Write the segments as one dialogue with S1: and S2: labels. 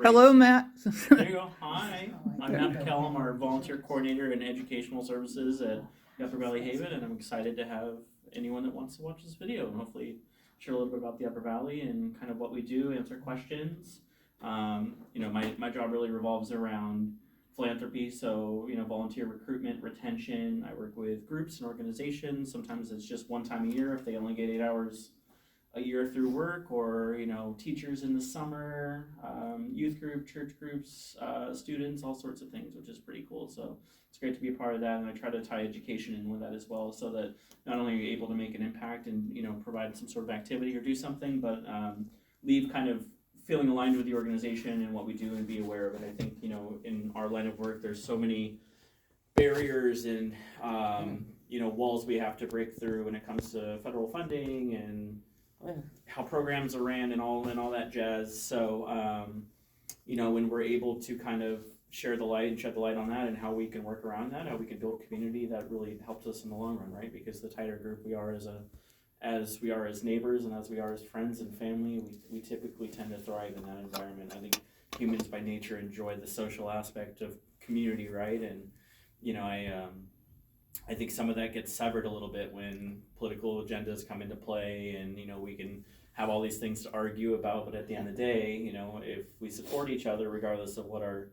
S1: Hello, Matt.
S2: There you go. Hi, I'm Matt McCallum, our volunteer coordinator in educational services at the Upper Valley Haven, and I'm excited to have anyone that wants to watch this video and hopefully share a little bit about the Upper Valley and kind of what we do, answer questions. My job really revolves around philanthropy, so volunteer recruitment, retention. I work with groups and organizations. Sometimes it's just one time a year if they only get 8 hours a year through work, or teachers in the summer, youth group, church groups, students, all sorts of things, which is pretty cool. So it's great to be a part of that, and I try to tie education in with that as well, so that not only are you able to make an impact and provide some sort of activity or do something, but leave kind of feeling aligned with the organization and what we do and be aware of it. I think in our line of work there's so many barriers and walls we have to break through when it comes to federal funding and how programs are ran and all that jazz. So when we're able to kind of share the light and shed the light on that and how we can work around that, how we can build community, that really helps us in the long run, right? Because the tighter group we are as we are as neighbors and as we are as friends and family, we typically tend to thrive in that environment. I think humans by nature enjoy the social aspect of community, right? And I think some of that gets severed a little bit when political agendas come into play, and we can have all these things to argue about, but at the end of the day, if we support each other regardless of what our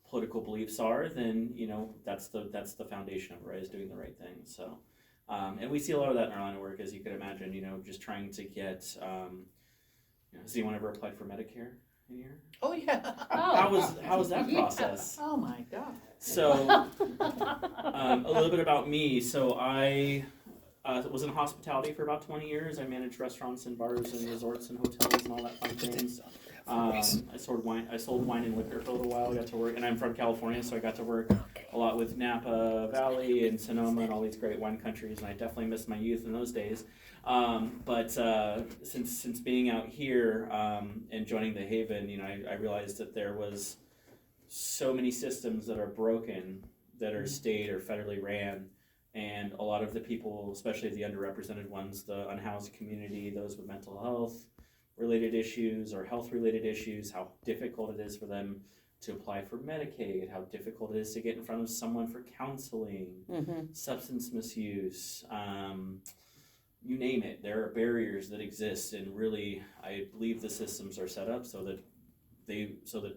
S2: political beliefs are, then that's the foundation of it, right? Is doing the right thing. So and we see a lot of that in our line of work, as you could imagine. Just trying to get has anyone ever applied for Medicare in here?
S1: Oh yeah.
S2: How was that process?
S1: Oh my God.
S2: So, a little bit about me. So I was in hospitality for about 20 years. I managed restaurants and bars and resorts and hotels and all that fun things. I sold wine and liquor for a little while. I got to work, and I'm from California, so I got to work a lot with Napa Valley and Sonoma and all these great wine countries, and I definitely missed my youth in those days. But since being out here and joining the Haven, I realized that there was so many systems that are broken, that are state or federally ran, and a lot of the people, especially the underrepresented ones, the unhoused community, those with mental health related issues or health related issues, how difficult it is for them to apply for Medicaid, how difficult it is to get in front of someone for counseling, substance misuse, you name it. There are barriers that exist, and really I believe the systems are set up so that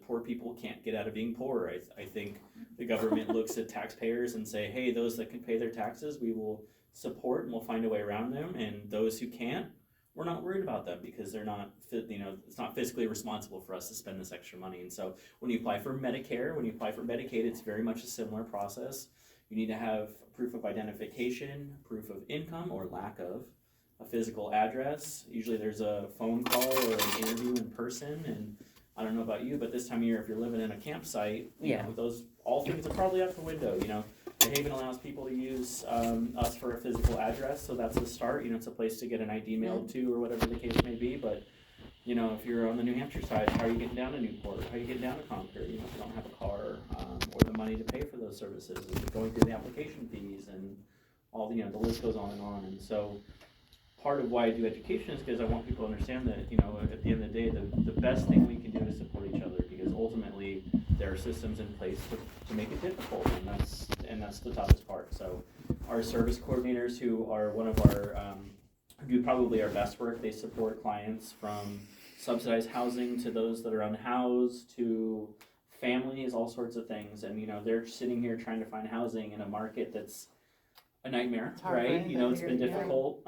S2: poor people can't get out of being poor. I think the government looks at taxpayers and say, hey, those that can pay their taxes, we will support and we'll find a way around them. And those who can't, we're not worried about them because they're not, it's not fiscally responsible for us to spend this extra money. And so when you apply for Medicare, when you apply for Medicaid, it's very much a similar process. You need to have proof of identification, proof of income or lack of, a physical address. Usually there's a phone call or an interview in person, and I don't know about you, but this time of year, if you're living in a campsite, those all things are probably out the window. The Haven allows people to use us for a physical address, so that's the start. It's a place to get an ID mailed to, or whatever the case may be. But if you're on the New Hampshire side, how are you getting down to Newport? How are you getting down to Concord? If you don't have a car or the money to pay for those services, and going through the application fees and all the list goes on. And so part of why I do education is because I want people to understand that, at the end of the day, the best thing we can do is support each other, because ultimately there are systems in place to make it difficult, and that's the toughest part. So our service coordinators, who are one of our, who do probably our best work, they support clients from subsidized housing to those that are unhoused to families, all sorts of things. And, they're sitting here trying to find housing in a market that's a nightmare, right? It's been difficult.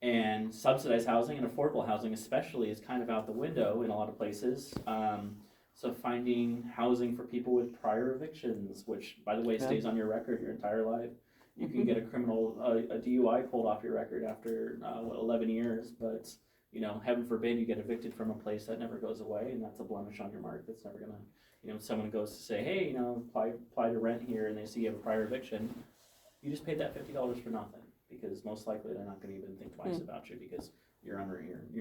S2: And subsidized housing and affordable housing especially is kind of out the window in a lot of places. So finding housing for people with prior evictions, which, by the way, stays on your record your entire life. You can get a DUI pulled off your record after 11 years, but heaven forbid you get evicted from a place that never goes away, and that's a blemish on your mark. That's never gonna, someone goes to say, hey, apply to rent here, and they see you have a prior eviction. You just paid that $50 for nothing, because most likely they're not going to even think twice about you, because you're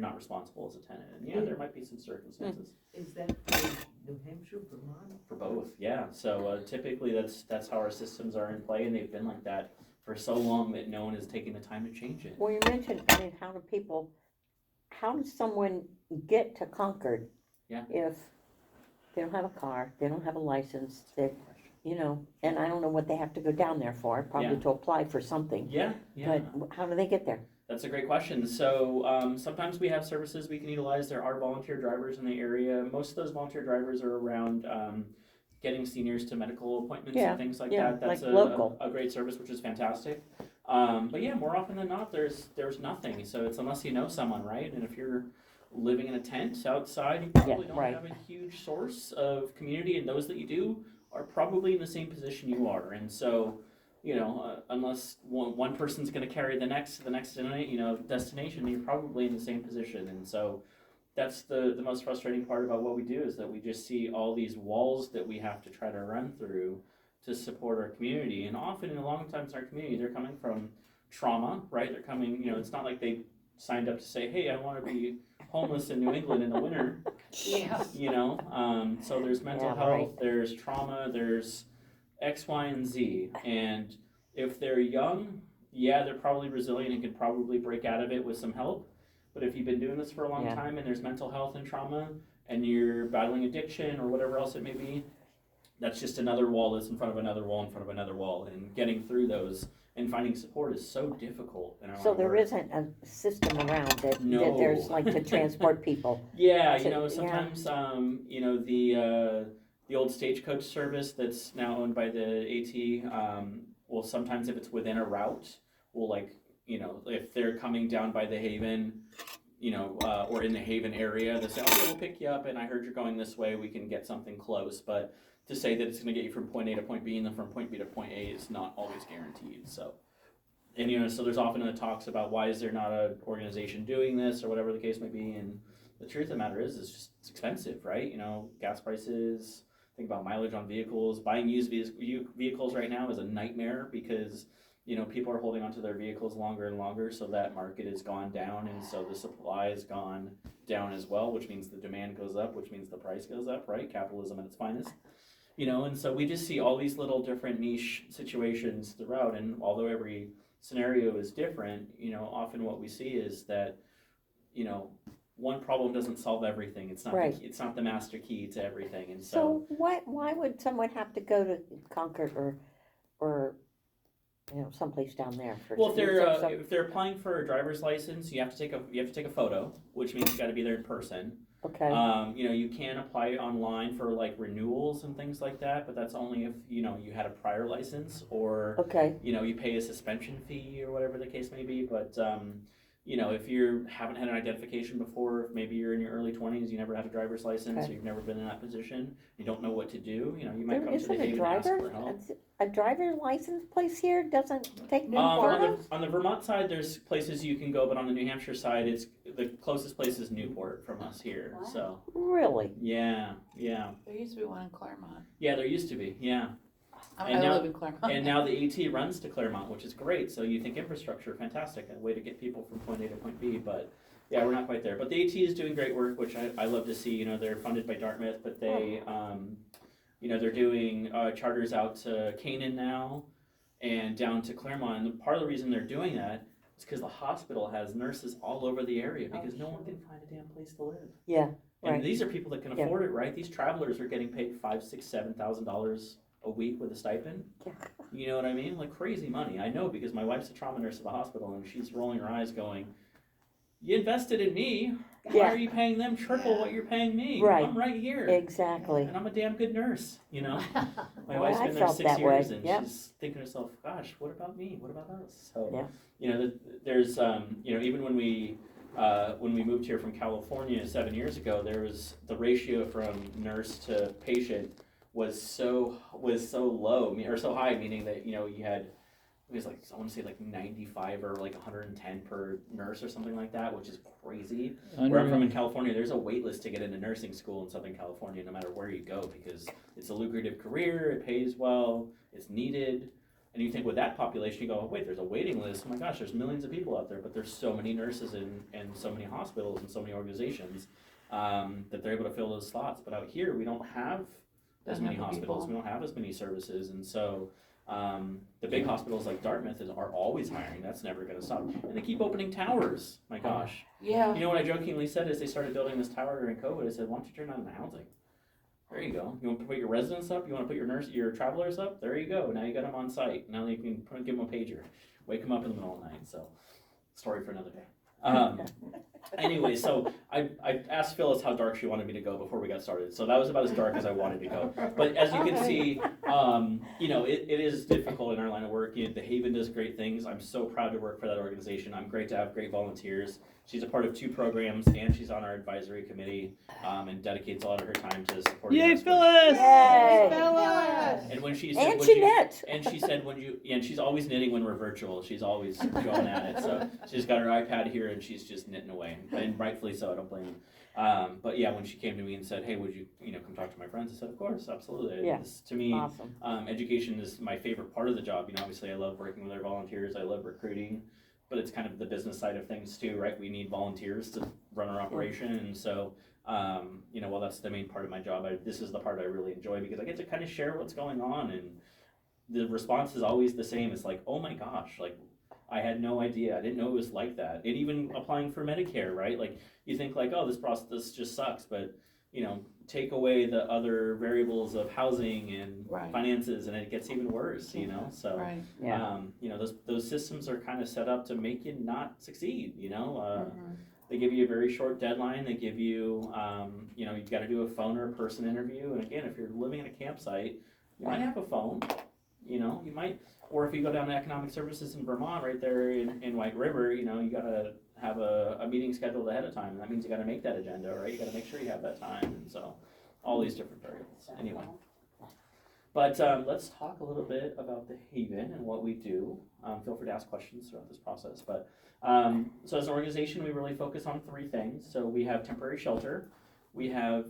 S2: not responsible as a tenant. And there might be some circumstances.
S3: Is that for New Hampshire, Vermont?
S2: For both, yeah. So typically that's how our systems are in play, and they've been like that for so long that no one is taking the time to change it.
S4: Well, you mentioned, how does someone get to Concord?
S2: Yeah.
S4: If
S1: they don't have a car, they don't have a license, they, you know, and I don't know what they have to go down there for, probably
S2: Yeah.
S1: to apply for something.
S2: Yeah, yeah.
S1: But how do they get there?
S2: That's a great question. So sometimes we have services we can utilize. There are volunteer drivers in the area. Most of those volunteer drivers are around getting seniors to medical appointments
S1: Yeah,
S2: and things like
S1: yeah,
S2: that. That's
S1: like local.
S2: a great service, which is fantastic. But yeah, more often than not, there's nothing. So it's unless you know someone, right? And if you're living in a tent outside, you probably don't
S1: right.
S2: have a huge source of community, and those that you do are probably in the same position you are. And so, you know, unless one person's going to carry the next to the next destination, you're probably in the same position. And so that's the most frustrating part about what we do, is that we just see all these walls that we have to try to run through to support our community. And often, in a long times in our community, they're coming from trauma, right? They're coming, you know, it's not like they signed up to say, hey, I want to be homeless in New England in the winter.
S4: Yeah.
S2: You know, so there's mental
S1: Yeah,
S2: health,
S1: right.
S2: there's trauma, there's X, Y, and Z. And if they're young, yeah, they're probably resilient and could probably break out of it with some help. But if you've been doing this for a long
S1: Yeah.
S2: time and there's mental health and trauma and you're battling addiction or whatever else it may be, that's just another wall that's in front of another wall in front of another wall. And getting through those and finding support is so difficult in our
S1: So there
S2: work.
S1: isn't a system around that
S2: No.
S1: there's like to transport people.
S2: Yeah,
S1: So-
S2: you know,
S1: yeah.
S2: sometimes, you know, the old Stagecoach service that's now owned by the AT, well, sometimes if it's within a route, will, like, you know, if they're coming down by the Haven, you know, or in the Haven area, they say, oh, yeah, we'll pick you up, and I heard you're going this way, we can get something close. But to say that it's going to get you from point A to point B and then from point B to point A is not always guaranteed. So, and you know, so there's often talks about why is there not an organization doing this or whatever the case may be. And the truth of the matter is, it's just it's expensive, right? You know, gas prices. Think about mileage on vehicles. Buying used vehicles right now is a nightmare because, you know, people are holding onto their vehicles longer and longer, so that market has gone down, and so the supply has gone down as well, which means the demand goes up, which means the price goes up, right? Capitalism at its finest. You know, and so we just see all these little different niche situations throughout, and although every scenario is different, you know, often what we see is that, you know, one problem doesn't solve everything. It's not
S1: Right.
S2: it's not the master key to everything, and
S1: So why would someone have to go to Concord or you know, someplace down there for?
S2: well,
S1: some-
S2: if they're applying for a driver's license, you have to take a photo, which means you got to be there in person.
S1: Okay,
S2: You know, you can apply online for like renewals and things like that, but that's only if, you know, you had a prior license or,
S1: okay,
S2: you know, you pay a suspension fee or whatever the case may be. But, you know, if you haven't had an identification before, if maybe you're in your early 20s, you never had a driver's license,
S1: Okay.
S2: or you've never been in that position, you don't know what to do, you know, you might
S1: there
S2: come to the
S1: isn't a
S2: Haven and ask for
S1: driver,
S2: help.
S1: a driver license place here doesn't take new
S2: On
S1: photos?
S2: the Vermont side, there's places you can go, but on the New Hampshire side, it's the closest place is Newport from us here.
S4: Wow.
S2: So
S1: Really?
S2: yeah.
S4: There used to be one in Claremont.
S2: Yeah, there used to be, yeah.
S4: I
S2: And now-
S4: live in Claremont.
S2: And now the AT runs to Claremont, which is great. So you think infrastructure, fantastic, a way to get people from point A to point B. But yeah, we're not quite there. But the AT is doing great work, which I love to see. You know, they're funded by Dartmouth, but they, you know, they're doing charters out to Canaan now and down to Claremont. And part of the reason they're doing that is because the hospital has nurses all over the area because no one can find a damn place to live.
S1: Yeah,
S2: And
S1: right.
S2: these are people that can
S1: Yeah.
S2: afford it, right? These travelers are getting paid $5,000, $6,000, $7,000 a week with a stipend.
S1: Yeah.
S2: You know what I mean? Like crazy money. I know because my wife's a trauma nurse at the hospital and she's rolling her eyes going, you invested in me. Why
S1: Yeah.
S2: are you paying them triple what you're paying me?
S1: Right.
S2: I'm right here.
S1: Exactly.
S2: And I'm a damn good nurse, you know? My
S1: Well,
S2: wife's
S1: I
S2: been there
S1: felt
S2: 6
S1: that
S2: years
S1: way.
S2: and
S1: Yep.
S2: she's thinking to herself, gosh, what about me? What about us? So,
S1: Yeah.
S2: you know, there's, you know, even when we moved here from California 7 years ago, there was the ratio from nurse to patient was so low, or so high, meaning that, you know, you had, it was like, I want to say like 95 or like 110 per nurse or something like that, which is crazy. Where I'm from in California, there's a wait list to get into nursing school in Southern California, no matter where you go, because it's a lucrative career, it pays well, it's needed. And you think with that population, you go, oh, wait, there's a waiting list. Oh my gosh, there's millions of people out there, but there's so many nurses and so many hospitals and so many organizations that they're able to fill those slots. But out here, we don't have as
S4: Don't
S2: many
S4: have the
S2: hospitals, we
S4: people.
S2: don't have as many services, and so the big hospitals like Dartmouth are always hiring. That's never going to stop, and they keep opening towers. My gosh,
S4: Yeah.
S2: you know what I jokingly said is they started building this tower during COVID. I said, why don't you turn on the housing? There you go. You want to put your residents up? You want to put your travelers up? There you go. Now you got them on site. Now you can give them a pager. Wake them up in the middle of the night. So, story for another day. Anyway, so I asked Phyllis how dark she wanted me to go before we got started. So that was about as dark as I wanted to go. But as you can see, it is difficult in our line of work. The Haven does great things. I'm so proud to work for that organization. I'm great to have great volunteers. She's a part of 2 programs, and she's on our advisory committee, and dedicates a lot of her time to supporting
S5: Yay,
S2: us.
S5: Phyllis!
S1: Yay.
S2: And when she said,
S1: And Jeanette.
S2: and she said and she's always knitting when we're virtual. She's always going at it. So she's got her iPad here and she's just knitting away, and rightfully so. I don't blame her. But yeah, when she came to me and said, "Hey, would you come talk to my friends?" I said, "Of course, absolutely."
S1: Yeah.
S2: To me,
S1: Awesome.
S2: education is my favorite part of the job. Obviously, I love working with our volunteers. I love recruiting, but it's kind of the business side of things too, right? We need volunteers to run our operation, and so. While that's the main part of my job, this is the part I really enjoy because I get to kind of share what's going on, and the response is always the same. It's like, oh my gosh, like I had no idea. I didn't know it was like that. And even applying for Medicare, right? Like you think like, oh, this process just sucks, but take away the other variables of housing and
S4: Right.
S2: finances, and it gets even worse. So
S4: Right.
S1: Yeah.
S2: those systems are kind of set up to make you not succeed.
S4: Mhm.
S2: They give you a very short deadline. They give you, you've got to do a phone or a person interview. And again, if you're living in a campsite, you might have a phone. You might, or if you go down to Economic Services in Vermont, right there in White River, you got to have a meeting scheduled ahead of time. And that means you got to make that agenda, right? You got to make sure you have that time. And so, all these different variables. Anyway. But let's talk a little bit about the Haven and what we do. Feel free to ask questions throughout this process. But so as an organization, we really focus on 3 things. So we have temporary shelter. We have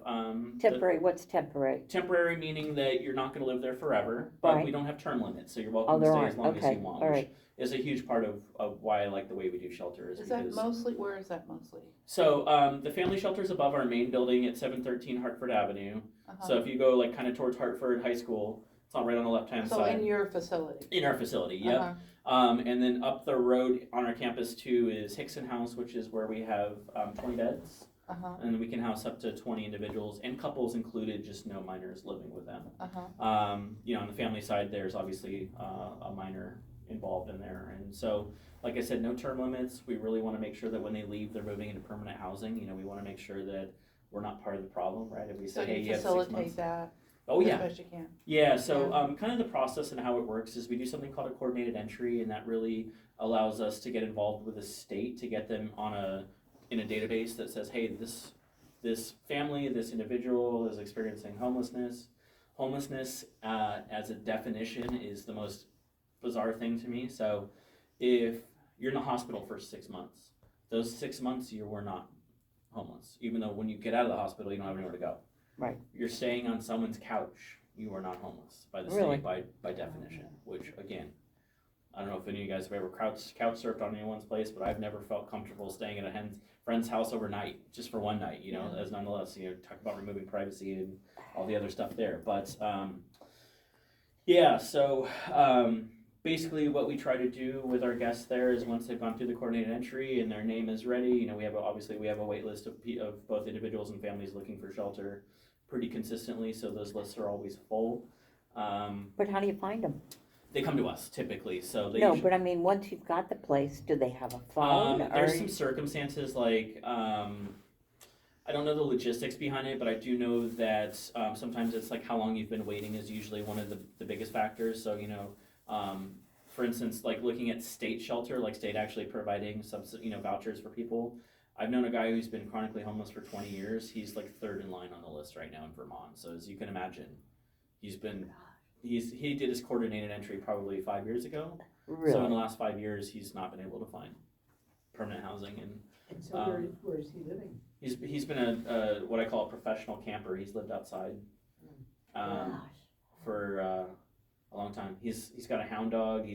S1: Temporary, what's temporary?
S2: temporary meaning that you're not going to live there forever, but
S1: Right.
S2: we don't have term limits. So you're
S1: Oh,
S2: welcome to
S1: there
S2: stay
S1: aren't.
S2: as long as
S1: Okay.
S2: you want,
S1: All
S2: which
S1: right.
S2: is a huge part of why I like the way we do shelter.
S4: Is that
S2: because
S4: mostly, where is that mostly?
S2: so the family shelter is above our main building at 713 Hartford Avenue.
S4: Uh-huh.
S2: So if you go like kind of towards Hartford High School, it's on right on the left-hand
S4: So
S2: side.
S4: in your facility?
S2: In our facility, yep.
S4: Uh-huh.
S2: And then up the road on our campus too is Hickson House, which is where we have 20 beds,
S4: Uh-huh.
S2: and we can house up to 20 individuals and couples included, just no minors living with them.
S4: Uh-huh.
S2: On the family side, there's obviously a minor involved in there, and so like I said, no term limits. We really want to make sure that when they leave, they're moving into permanent housing. We want to make sure that we're not part of the problem, right? If we
S4: So
S2: say, hey,
S4: you
S2: you have 6
S4: facilitate
S2: months.
S4: that
S2: Oh
S4: as
S2: yeah,
S4: best you can?
S2: yeah, so kind of the process and how it works is we do something called a coordinated entry, and that really allows us to get involved with the state to get them in a database that says, hey, this family, this individual is experiencing homelessness. Homelessness, as a definition, is the most bizarre thing to me. So if you're in the hospital for 6 months, those 6 months you were not homeless, even though when you get out of the hospital, you don't have anywhere to go.
S1: Right.
S2: You're staying on someone's couch, you are not homeless by the
S1: Really?
S2: state by definition, which again, I don't know if any of you guys have ever couch surfed on anyone's place, but I've never felt comfortable staying at a friend's house overnight, just for one night, as nonetheless, talk about removing privacy and all the other stuff there. But basically what we try to do with our guests there is once they've gone through the coordinated entry and their name is ready, we have a wait list of both individuals and families looking for shelter pretty consistently, so those lists are always full.
S1: But how do you find them?
S2: They come to us typically, so they
S1: No,
S2: usually,
S1: but I mean, once you've got the place, do they have a phone?
S2: there's some circumstances like I don't know the logistics behind it, but I do know that sometimes it's like how long you've been waiting is usually one of the biggest factors. So for instance, like looking at state shelter, like state actually providing some vouchers for people. I've known a guy who's been chronically homeless for 20 years. He's like 3rd in line on the list right now in Vermont. So as you can imagine, he did his coordinated entry probably 5 years ago.
S1: Really?
S2: So in the last 5 years, he's not been able to find permanent housing,
S3: And so where is he living?
S2: he's been a what I call a professional camper. He's lived outside
S1: Gosh.
S2: for a long time. He's got a hound dog.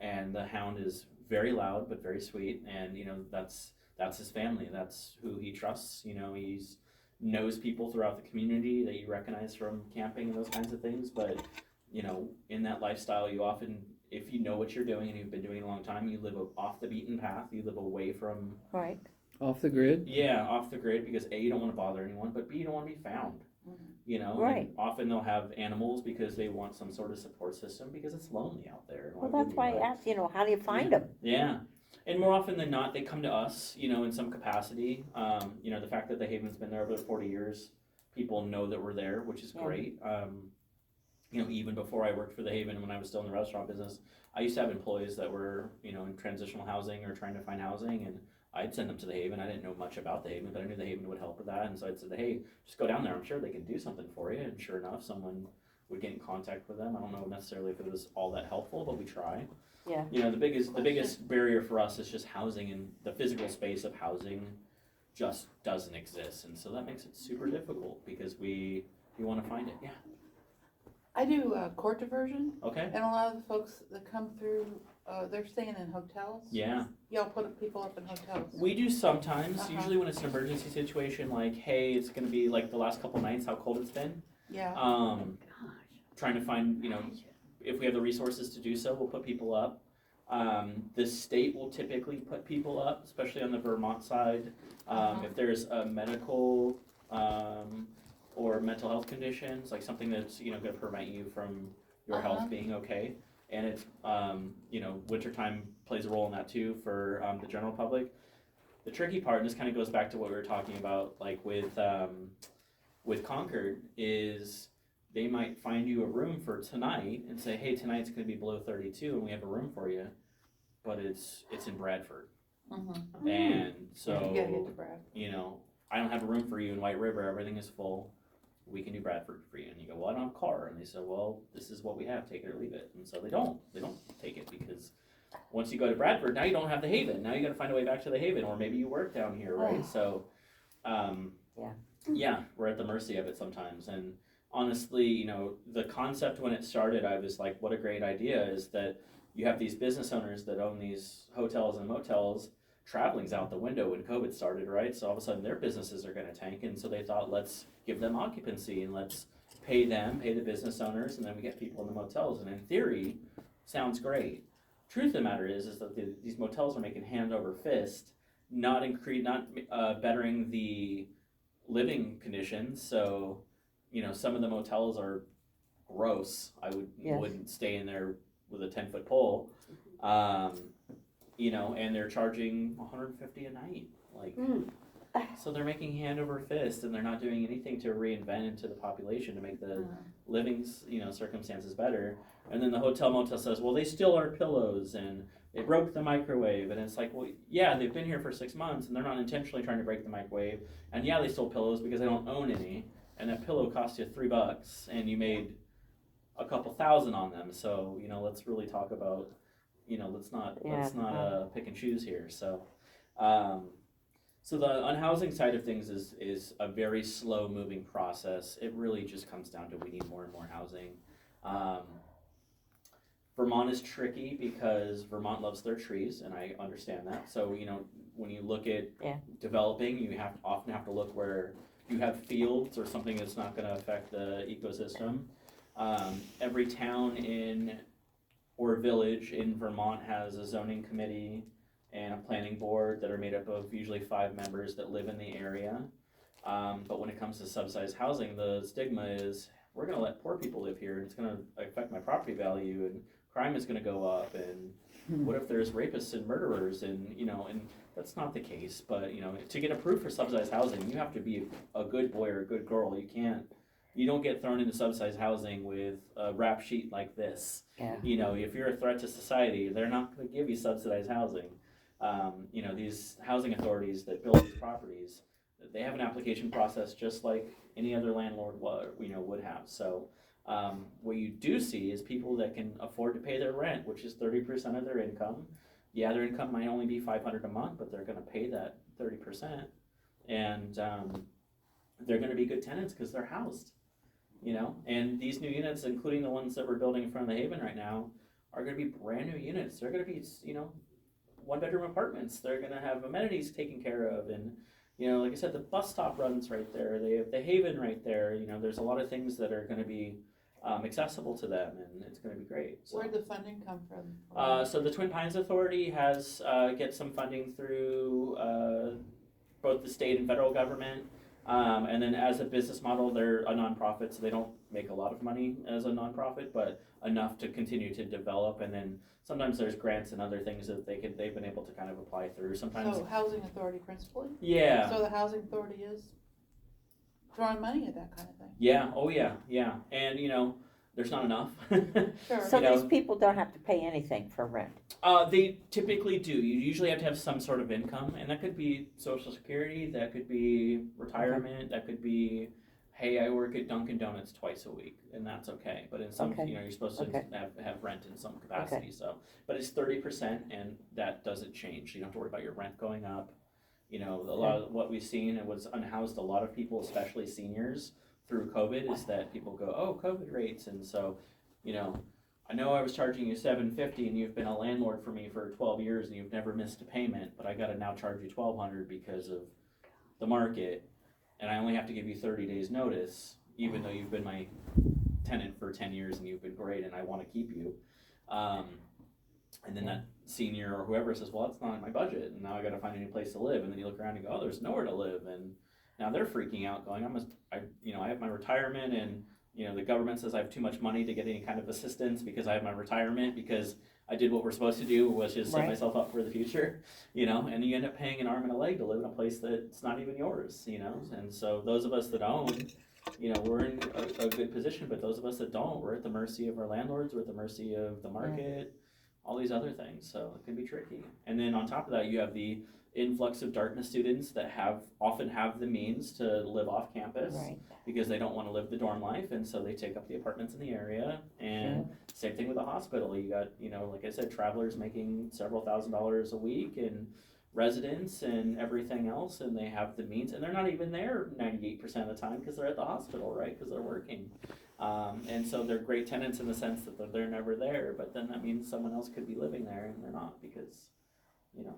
S2: And the hound is very loud but very sweet, and that's his family. That's who he trusts. He's knows people throughout the community that you recognize from camping and those kinds of things. But in that lifestyle, you often, if you know what you're doing and you've been doing it a long time, you live off the beaten path. You live away from
S1: Right.
S5: Off the grid?
S2: off the grid, because A, you don't want to bother anyone, but B, you don't want to be found. you know,
S1: Right.
S2: and often they'll have animals because they want some sort of support system because it's lonely out there.
S1: Well, that's why I asked, how do you find them?
S2: Yeah. And more often than not, they come to us, in some capacity. The fact that the Haven's been there over 40 years, people know that we're there, which is
S1: Yeah.
S2: great. Even before I worked for the Haven, when I was still in the restaurant business, I used to have employees that were, in transitional housing or trying to find housing, and I'd send them to the Haven. I didn't know much about the Haven, but I knew the Haven would help with that, and so I'd say, hey, just go down there. I'm sure they can do something for you. And sure enough, someone would get in contact with them. I don't know necessarily if it was all that helpful, but we try.
S1: Yeah.
S2: The biggest barrier for us is just housing, and the physical space of housing just doesn't exist, and so that makes it super difficult because we want to find it. Yeah.
S4: I do court diversion,
S2: Okay.
S4: and a lot of the folks that come through, they're staying in hotels.
S2: Yeah.
S4: Y'all put people up in hotels.
S2: We do sometimes.
S4: Uh-huh.
S2: Usually when it's an emergency situation, like, hey, it's gonna be like the last couple nights, how cold it's been.
S4: Yeah.
S2: Trying to find, if we have the resources to do so, we'll put people up. The state will typically put people up, especially on the Vermont side. If there's a medical or mental health conditions, like something that's going to prevent you from your health being okay, and it's wintertime plays a role in that too for the general public. The tricky part, and this kind of goes back to what we were talking about, like with Concord, is they might find you a room for tonight and say, hey, tonight's going to be below 32 and we have a room for you, but it's in Bradford.
S4: Mm-hmm.
S2: And so,
S4: You gotta get to Brad.
S2: I don't have a room for you in White River, everything is full, we can do Bradford for you. And you go, well, I don't have a car. And they say, well, this is what we have, take it or leave it. And so they don't take it, because once you go to Bradford, now you don't have the Haven. Now you got to find a way back to the Haven, or maybe you work down here, right? So, yeah, we're at the mercy of it sometimes. And honestly, the concept when it started, I was like, what a great idea, is that you have these business owners that own these hotels and motels. Traveling's out the window when COVID started, right? So all of a sudden their businesses are going to tank, and so they thought, let's give them occupancy and let's pay the business owners, and then we get people in the motels. And in theory, sounds great. Truth of the matter is that these motels are making hand over fist, not bettering the living conditions. So, some of the motels are gross. I wouldn't stay in there with a 10-foot pole. And they're charging $150 a night. So they're making hand over fist, and they're not doing anything to reinvent into the population to make the living, circumstances better. And then the hotel motel says, well, they steal our pillows and they broke the microwave. And it's like, well, yeah, they've been here for 6 months and they're not intentionally trying to break the microwave. And yeah, they stole pillows because they don't own any. And that pillow cost you $3 and you made a couple thousand on them. So, let's really talk about, let's not pick and choose here. So, so the unhousing side of things is a very slow moving process. It really just comes down to, we need more and more housing. Vermont is tricky because Vermont loves their trees, and I understand that. So, when you look at developing, you often have to look where you have fields or something that's not going to affect the ecosystem. Every town or village in Vermont has a zoning committee and a planning board that are made up of usually 5 members that live in the area. But when it comes to subsidized housing, the stigma is, we're going to let poor people live here, and it's going to affect my property value, and crime is going to go up, and what if there's rapists and murderers, and and that's not the case. But to get approved for subsidized housing, you have to be a good boy or a good girl. You don't get thrown into subsidized housing with a rap sheet like this.
S1: Yeah.
S2: If you're a threat to society, they're not going to give you subsidized housing. These housing authorities that build these properties, they have an application process just like any other landlord would have. So what you do see is people that can afford to pay their rent, which is 30% of their income. Yeah, their income might only be $500 a month, but they're going to pay that 30%, and they're going to be good tenants because they're housed. And these new units, including the ones that we're building in front of the Haven right now, are going to be brand new units. They're going to be 1-bedroom apartments. They're going to have amenities taken care of, and like I said, the bus stop runs right there. They have the Haven right there. There's a lot of things that are going to be accessible to them, and it's going to be great. So.
S4: Where'd the funding come from?
S2: So the Twin Pines Authority has get some funding through both the state and federal government. And then as a business model, they're a nonprofit, so they don't make a lot of money as a nonprofit, but enough to continue to develop. And then sometimes there's grants and other things that they've been able to kind of apply through. Sometimes,
S4: So housing authority principally?
S2: yeah,
S4: So the housing authority is throwing money at that kind of thing?
S2: yeah, oh yeah, yeah. And there's not enough.
S4: Sure.
S1: So
S2: You
S1: these
S2: know-
S1: people don't have to pay anything for rent.
S2: They typically do. You usually have to have some sort of income, and that could be Social Security, that could be retirement, that could be, hey, I work at Dunkin' Donuts twice a week, and that's okay. But in some,
S1: Okay.
S2: you're supposed to
S1: Okay.
S2: have rent in some capacity. So, but it's 30%, and that doesn't change. You don't have to worry about your rent going up. A lot of what we've seen, it was unhoused a lot of people, especially seniors, through COVID, is that people go, oh, COVID rates, and so, I know I was charging you $750 and you've been a landlord for me for 12 years and you've never missed a payment, but I gotta now charge you $1,200 because of the market, and I only have to give you 30 days notice, even though you've been my tenant for 10 years and you've been great and I wanna keep you. And then that senior or whoever says, well, that's not in my budget, and now I gotta find a new place to live, and then you look around and go, oh, there's nowhere to live, and now they're freaking out going, I have my retirement, and the government says I have too much money to get any kind of assistance because I have my retirement, because I did what we're supposed to do, which is set
S1: Right.
S2: myself up for the future, and you end up paying an arm and a leg to live in a place that's not even yours, and so those of us that own, we're in a good position, but those of us that don't, we're at the mercy of our landlords, we're at the mercy of the market, all these other things, so it can be tricky. And then on top of that, you have the influx of darkness students that often have the means to live off campus,
S1: Right.
S2: because they don't want to live the dorm life, and so they take up the apartments in the area. And same thing with the hospital. You got, like I said, travelers making several $1,000s a week, and residents and everything else, and they have the means, and they're not even there 98% of the time because they're at the hospital, right? Because they're working. And so they're great tenants in the sense that they're never there, but then that means someone else could be living there and they're not, because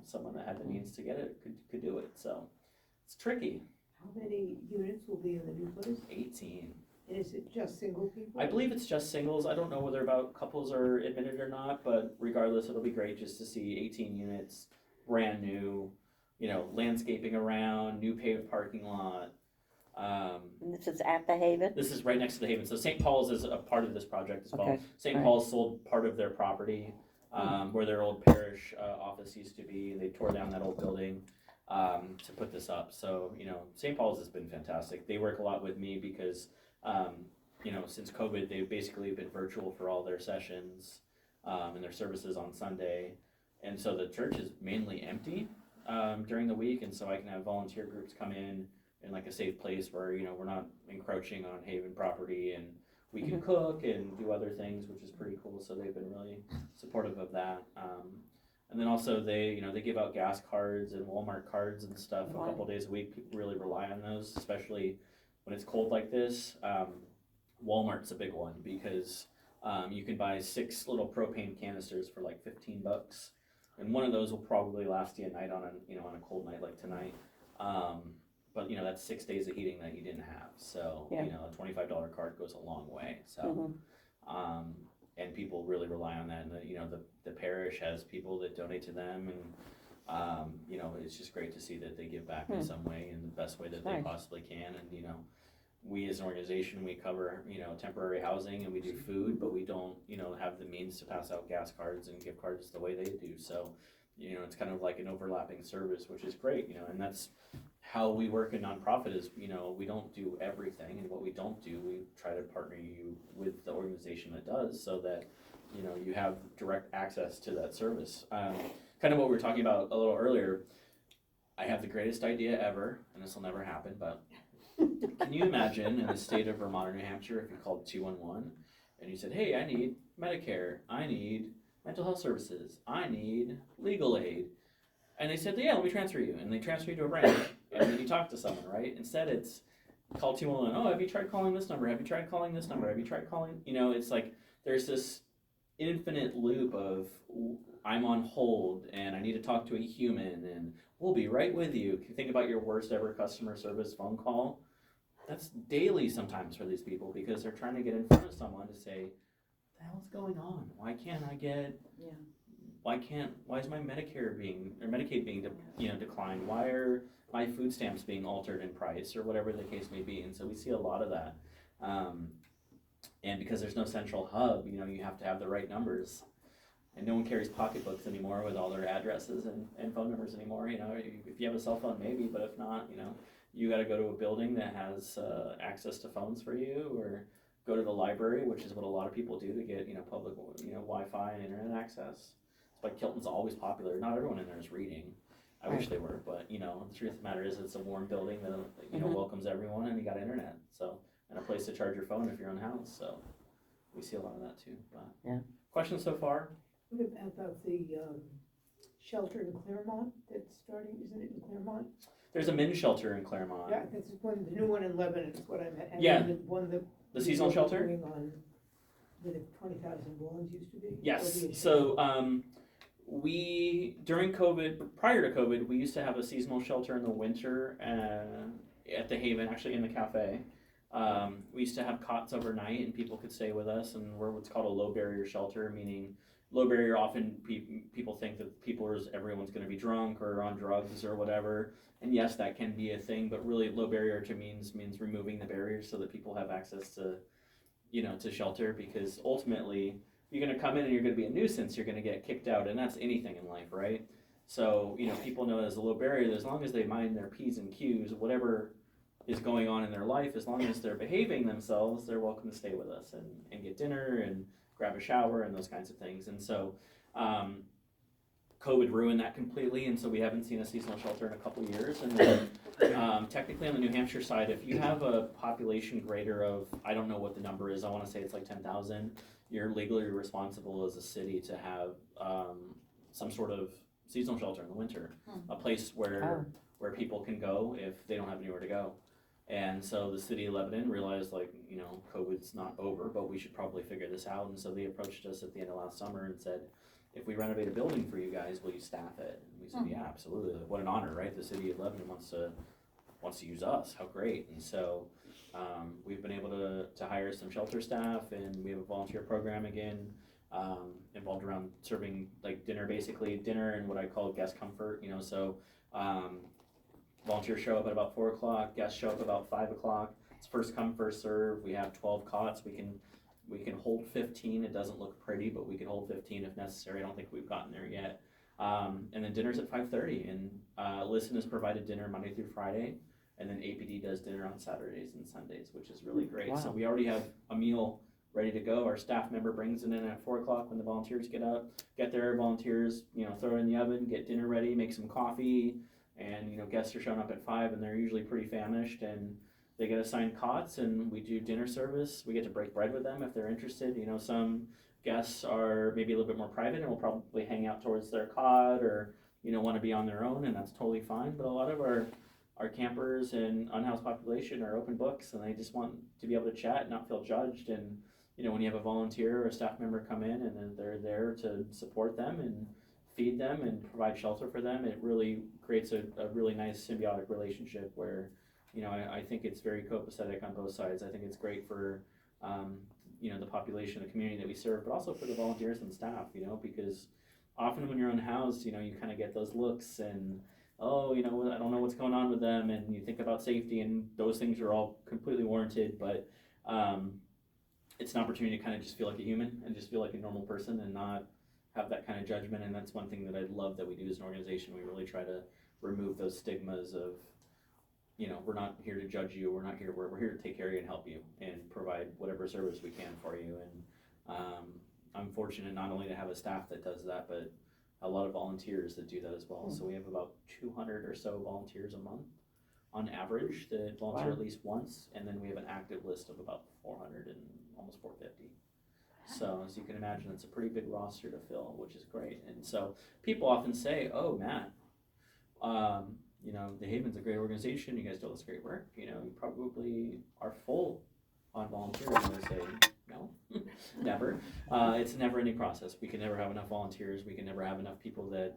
S2: someone that had the means to get it could do it. So it's tricky.
S3: How many units will be in the new place?
S2: 18.
S3: And is it just single people?
S2: I believe it's just singles. I don't know whether about couples are admitted or not, but regardless, it'll be great just to see 18 units, brand new, landscaping around, new paved parking lot.
S1: And this is at the Haven?
S2: This is right next to the Haven. So St. Paul's is a part of this project as well.
S1: Okay.
S2: St.
S1: Right.
S2: Paul's sold part of their property, where their old parish office used to be. They tore down that old building to put this up. So, St. Paul's has been fantastic. They work a lot with me because, since COVID, they've basically been virtual for all their sessions and their services on Sunday. And so the church is mainly empty during the week, and so I can have volunteer groups come in like a safe place where, we're not encroaching on Haven property, and we can cook and do other things, which is pretty cool. So they've been really supportive of that. And then also they give out gas cards and Walmart cards and stuff a couple days a week. People really rely on those, especially when it's cold like this. Walmart's a big one because you can buy 6 little propane canisters for like $15, and one of those will probably last you a night on a cold night like tonight. But that's 6 days of heating that you didn't have. So
S1: Yeah.
S2: A $25 card goes a long way. So and people really rely on that, and the parish has people that donate to them, and it's just great to see that they give back in some way, in the best way that they
S1: Nice.
S2: possibly can. And we as an organization, we cover temporary housing, and we do food, but we don't have the means to pass out gas cards and gift cards the way they do. So it's kind of like an overlapping service, which is great, and that's how we work in nonprofit is, we don't do everything, and what we don't do, we try to partner you with the organization that does, so that, you have direct access to that service. Kind of what we were talking about a little earlier, I have the greatest idea ever, and this will never happen, but can you imagine in the state of Vermont or New Hampshire if you called 211 and you said, hey, I need Medicare, I need mental health services, I need legal aid, and they said, yeah, let me transfer you, and they transfer you to a branch, and then you talk to someone, right? Instead it's call 211, oh, have you tried calling this number, have you tried calling this number, have you tried calling, it's like there's this infinite loop of I'm on hold and I need to talk to a human and we'll be right with you. Can you think about your worst ever customer service phone call? That's daily sometimes for these people because they're trying to get in front of someone to say, what the hell's going on? Why can't I get why is my Medicare or Medicaid being declined? Why are my food stamps being altered in price, or whatever the case may be? And so we see a lot of that. And because there's no central hub, you have to have the right numbers. And no one carries pocketbooks anymore with all their addresses and phone numbers anymore. If you have a cell phone, maybe, but if not, you got to go to a building that has access to phones for you, or go to the library, which is what a lot of people do to get public Wi-Fi and internet access. It's why Kilton's always popular. Not everyone in there is reading. I wish they were, but the truth of the matter is it's a warm building that welcomes everyone, and you got internet, and a place to charge your phone if you're in the house. So we see a lot of that too. But
S1: Yeah.
S2: Questions so far?
S3: What about the shelter in Claremont that's starting, isn't it in Claremont?
S2: There's a men's shelter in Claremont.
S3: Yeah, that's the new one in Lebanon is what I meant. And
S2: Yeah.
S3: then the one that.
S2: The seasonal shelter?
S3: Going on, where the 20,000 bonds used to be?
S2: Yes.
S3: Or the-
S2: So we, during COVID, prior to COVID, we used to have a seasonal shelter in the winter at the Haven, actually in the cafe. We used to have cots overnight, and people could stay with us, and we're what's called a low barrier shelter, meaning low barrier, often people think that everyone's going to be drunk or on drugs or whatever. And yes, that can be a thing, but really low barrier to means removing the barriers so that people have access to, to shelter, because ultimately you're going to come in and you're going to be a nuisance, you're going to get kicked out, and that's anything in life, right? So, people know as a low barrier, as long as they mind their P's and Q's, whatever is going on in their life, as long as they're behaving themselves, they're welcome to stay with us and get dinner and grab a shower and those kinds of things. And so COVID ruined that completely, and so we haven't seen a seasonal shelter in a couple years. And then technically on the New Hampshire side, if you have a population greater of, I don't know what the number is, I want to say it's like 10,000, you're legally responsible as a city to have some sort of seasonal shelter in the winter, a place where people can go if they don't have anywhere to go. And so the city of Lebanon realized, COVID's not over, but we should probably figure this out. And so they approached us at the end of last summer and said, if we renovate a building for you guys, will you staff it? And we said, yeah, absolutely. What an honor, right? The city of Lebanon wants to use us. How great. And so we've been able to hire some shelter staff, and we have a volunteer program again, involved around serving dinner and what I call guest comfort, volunteers show up at about 4 o'clock, guests show up about 5 o'clock. It's first come, first serve. We have 12 cots. We can hold 15. It doesn't look pretty, but we can hold 15 if necessary. I don't think we've gotten there yet. And then dinner's at 5:30, and Listen has provided dinner Monday through Friday, and then APD does dinner on Saturdays and Sundays, which is really great.
S1: Wow.
S2: So we already have a meal ready to go. Our staff member brings it in at 4 o'clock when the volunteers get there. Volunteers, throw it in the oven, get dinner ready, make some coffee, and guests are showing up at 5, and they're usually pretty famished, and they get assigned cots, and we do dinner service. We get to break bread with them if they're interested. Some guests are maybe a little bit more private and will probably hang out towards their cot, or want to be on their own, and that's totally fine. But a lot of our campers and unhoused population are open books, and they just want to be able to chat and not feel judged. And when you have a volunteer or a staff member come in and then they're there to support them and feed them and provide shelter for them, it really creates a really nice symbiotic relationship where I think it's very copacetic on both sides. I think it's great for the population, the community that we serve, but also for the volunteers and staff, because often when you're unhoused, you kind of get those looks and, I don't know what's going on with them, and you think about safety, and those things are all completely warranted, but it's an opportunity to kind of just feel like a human and just feel like a normal person and not have that kind of judgment. And that's one thing that I love that we do as an organization. We really try to remove those stigmas of, we're not here to judge you, we're here to take care of you and help you and provide whatever service we can for you. And I'm fortunate not only to have a staff that does that, but a lot of volunteers that do that as well. So we have about 200 or so volunteers a month on average that volunteer at least once, and then we have an active list of about 400 and almost 450. So as you can imagine, it's a pretty big roster to fill, which is great. And so people often say, oh, Matt, the Haven's a great organization, you guys do all this great work, you probably are full on volunteers. And I say, no, never. It's a never-ending process. We can never have enough volunteers. We can never have enough people that,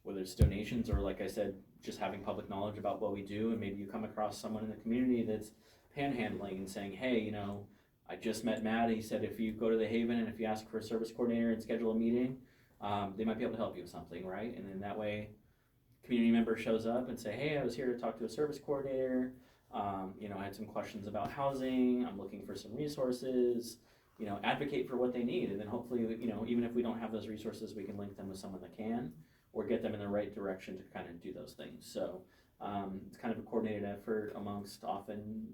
S2: whether it's donations or, like I said, just having public knowledge about what we do. And maybe you come across someone in the community that's panhandling and saying, hey, I just met Matt. He said if you go to the Haven and if you ask for a service coordinator and schedule a meeting, they might be able to help you with something, right? And then that way, community member shows up and say, hey, I was here to talk to a service coordinator. I had some questions about housing. I'm looking for some resources. Advocate for what they need, and then hopefully, even if we don't have those resources, we can link them with someone that can, or get them in the right direction to kind of do those things. So it's kind of a coordinated effort amongst often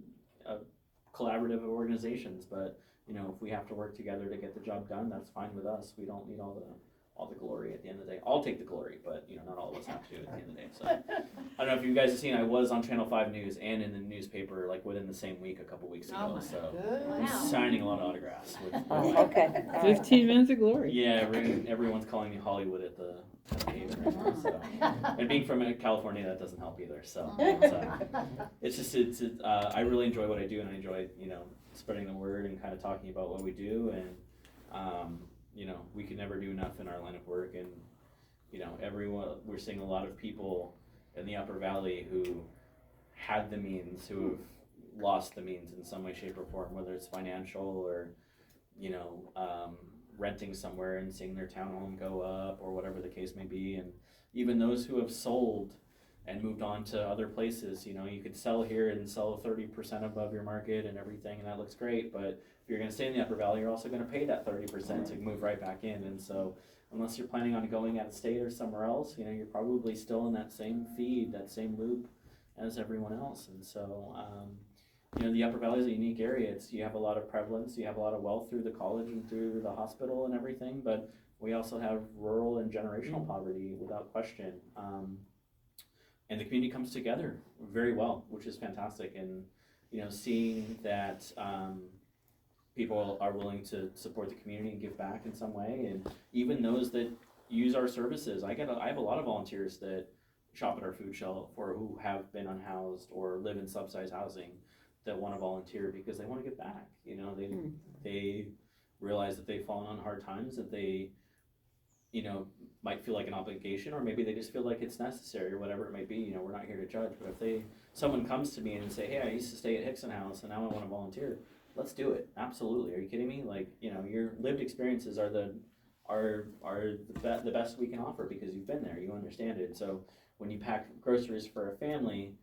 S2: collaborative organizations, but if we have to work together to get the job done, that's fine with us. We don't need all the glory at the end of the day. I'll take the glory, but not all of us have to at the end of the day. So I don't know if you guys have seen, I was on Channel 5 News and in the newspaper like within the same week a couple weeks ago.
S4: Oh my
S2: so
S4: goodness.
S2: I'm signing a lot of autographs.
S1: Oh, okay. All right.
S5: 15 minutes of glory.
S2: Yeah, everyone's calling me Hollywood at the Haven right now. So, and being from California, that doesn't help either. So I really enjoy what I do, and I enjoy spreading the word and kind of talking about what we do, and we can never do enough in our line of work, and we're seeing a lot of people in the Upper Valley who had the means, who have lost the means in some way, shape, or form, whether it's financial or renting somewhere and seeing their townhome go up or whatever the case may be, and even those who have sold and moved on to other places. You could sell here and sell 30% above your market and everything, and that looks great, but if you're going to stay in the Upper Valley, you're also going to pay that 30% to move right back in. And so unless you're planning on going out of state or somewhere else, you're probably still in that same feed, that same loop as everyone else. And so the Upper Valley is a unique area. You have a lot of prevalence, you have a lot of wealth through the college and through the hospital and everything, but we also have rural and generational poverty without question. And the community comes together very well, which is fantastic. And seeing that people are willing to support the community and give back in some way, and even those that use our services. I have a lot of volunteers that shop at our food shelf or who have been unhoused or live in subsidized housing that want to volunteer because they want to give back. They realize that they've fallen on hard times, that they might feel like an obligation, or maybe they just feel like it's necessary or whatever it may be. We're not here to judge, but if someone comes to me and say, hey, I used to stay at Hickson House and now I want to volunteer, let's do it. Absolutely. Are you kidding me? Like, your lived experiences are the best we can offer because you've been there, you understand it. So when you pack groceries for a family,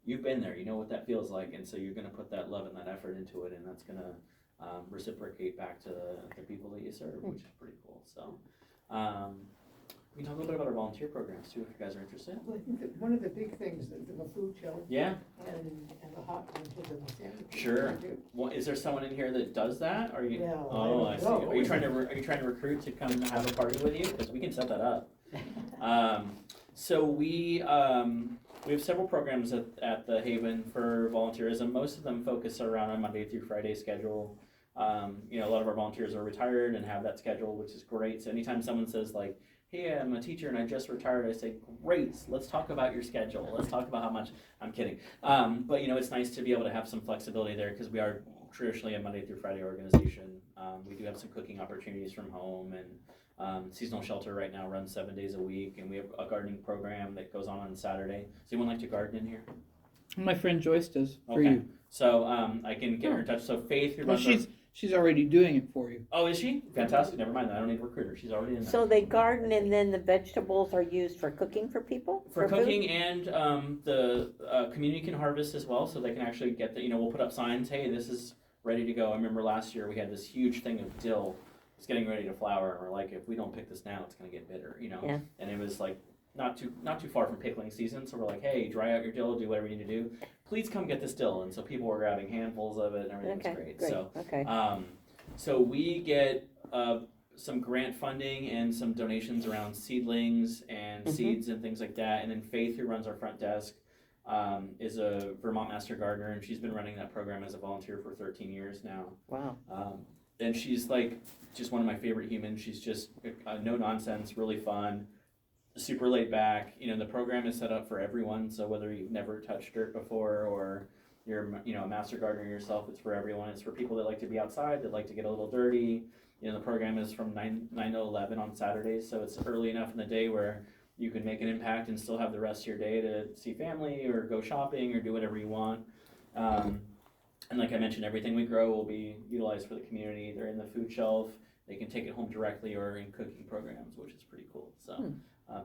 S2: you've been there, you know what that feels like, and so you're going to put that love and that effort into it, and that's going to reciprocate back to the people that you serve, which is pretty cool. So we can talk a little bit about our volunteer programs too, if you guys are interested.
S3: Well, I think that one of the big things, the food shelf
S2: Yeah,
S3: and the hot lunches and the sandwiches.
S2: sure. Well, is there someone in here that does that? Are you?
S3: Well,
S2: Oh,
S3: I
S2: I see.
S3: don't know.
S2: Are you trying to recruit to come have a party with you? Because we can set that up. So we have several programs at the Haven for volunteerism. Most of them focus around a Monday through Friday schedule. A lot of our volunteers are retired and have that schedule, which is great. So anytime someone says like, hey, I'm a teacher and I just retired, I say, great, let's talk about your schedule. Let's talk about how much. I'm kidding. But it's nice to be able to have some flexibility there because we are traditionally a Monday through Friday organization. We do have some cooking opportunities from home, and seasonal shelter right now runs 7 days a week, and we have a gardening program that goes on Saturday. Does anyone like to garden in here?
S5: My friend Joyce does for
S2: Okay.
S5: you.
S2: So I can get her in touch. So Faith, who
S5: Well,
S2: runs our...
S5: she's already doing it for you.
S2: Oh, is she? Fantastic. Never mind. I don't need a recruiter. She's already in there.
S1: So they garden and then the vegetables are used for cooking for people?
S2: For
S1: food?
S2: cooking, and the community can harvest as well, so they can actually get we'll put up signs, hey, this is ready to go. I remember last year we had this huge thing of dill. It's getting ready to flower, and we're like, if we don't pick this now, it's going to get bitter,
S1: Yeah.
S2: And it was like not too far from pickling season, so we're like, hey, dry out your dill, do whatever you need to do. Please come get this dill. And so people were grabbing handfuls of it, and everything was great. So
S1: Okay.
S2: so we get some grant funding and some donations around seedlings and seeds and things like that. And then Faith, who runs our front desk, is a Vermont Master Gardener, and she's been running that program as a volunteer for 13 years now.
S1: Wow.
S2: And she's like just one of my favorite humans. She's just no nonsense, really fun, super laid back. The program is set up for everyone, so whether you've never touched dirt before or you're a master gardener yourself, it's for everyone. It's for people that like to be outside, that like to get a little dirty. The program is from 9 to 11 on Saturdays, so it's early enough in the day where you can make an impact and still have the rest of your day to see family or go shopping or do whatever you want. And like I mentioned, everything we grow will be utilized for the community. They're in the food shelf. they can take it home directly or in cooking programs, which is pretty cool. So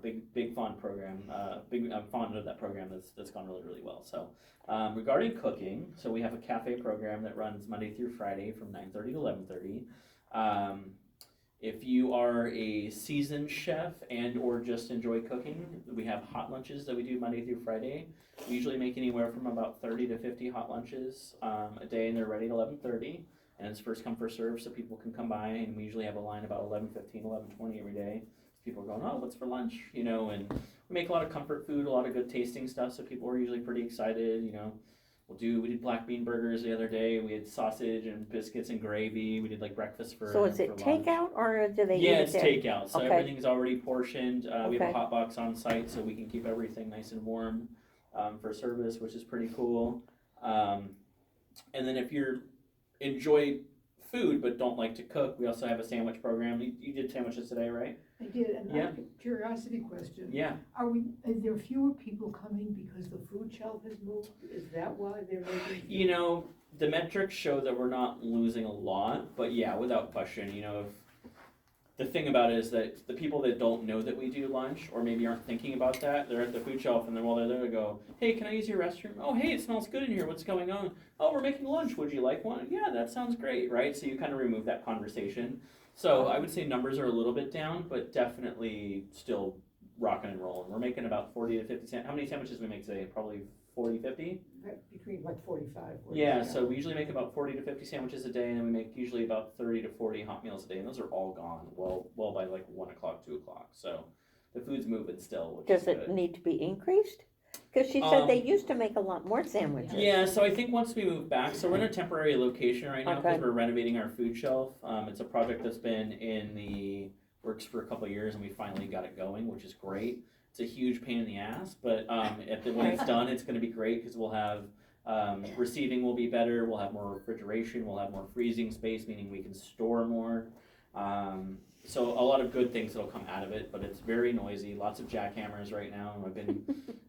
S2: big fond program. I'm fond of that program. That's gone really well. So regarding cooking, so we have a cafe program that runs Monday through Friday from 9:30 to 11:30. If you are a seasoned chef and or just enjoy cooking, we have hot lunches that we do Monday through Friday. We usually make anywhere from about 30 to 50 hot lunches a day, and they're ready at 11:30. And it's first come, first serve, so people can come by, and we usually have a line about 11:15, 11:20 every day. People are going, oh, what's for lunch? You know, and we make a lot of comfort food, a lot of good tasting stuff, so people are usually pretty excited, you know. We did black bean burgers the other day. We had sausage and biscuits and gravy. We did like breakfast for
S1: So is it
S2: for lunch.
S1: takeout or do they eat
S2: Yeah,
S1: it
S2: it's
S1: there?
S2: takeout. So
S1: Okay.
S2: everything's already portioned. We have
S1: Okay.
S2: a hot box on site, so we can keep everything nice and warm for service, which is pretty cool. And then if you enjoy food but don't like to cook, we also have a sandwich program. You did sandwiches today, right?
S3: I did, and I
S2: Yeah.
S3: have a curiosity question.
S2: Yeah.
S3: Is there fewer people coming because the food shelf has moved? Is that why they're making?
S2: You know, the metrics show that we're not losing a lot, but yeah, without question, you know, the thing about it is that the people that don't know that we do lunch or maybe aren't thinking about that, they're at the food shelf and then while they're there they go, hey, can I use your restroom? Oh, hey, it smells good in here. What's going on? Oh, we're making lunch. Would you like one? Yeah, that sounds great, right? So you kind of remove that conversation. So I would say numbers are a little bit down, but definitely still rocking and rolling. We're making about 40 to 50 How many sandwiches do we make today? Probably 40, 50?
S3: Between like 45.
S2: Yeah, so we usually make about 40 to 50 sandwiches a day, and then we make usually about 30 to 40 hot meals a day, and those are all gone well by like 1 o'clock, 2 o'clock. So the food's moving still, which
S1: Does
S2: is
S1: it
S2: good.
S1: need to be increased? Because she said they used to make a lot more sandwiches.
S2: Yeah, so I think once we move back, so we're in a temporary location right now because
S1: Okay.
S2: we're renovating our food shelf. It's a project that's been in the works for a couple of years, and we finally got it going, which is great. It's a huge pain in the ass, but when it's done, it's going to be great because we'll have receiving will be better. We'll have more refrigeration. We'll have more freezing space, meaning we can store more. So a lot of good things that'll come out of it, but it's very noisy. Lots of jackhammers right now. I've been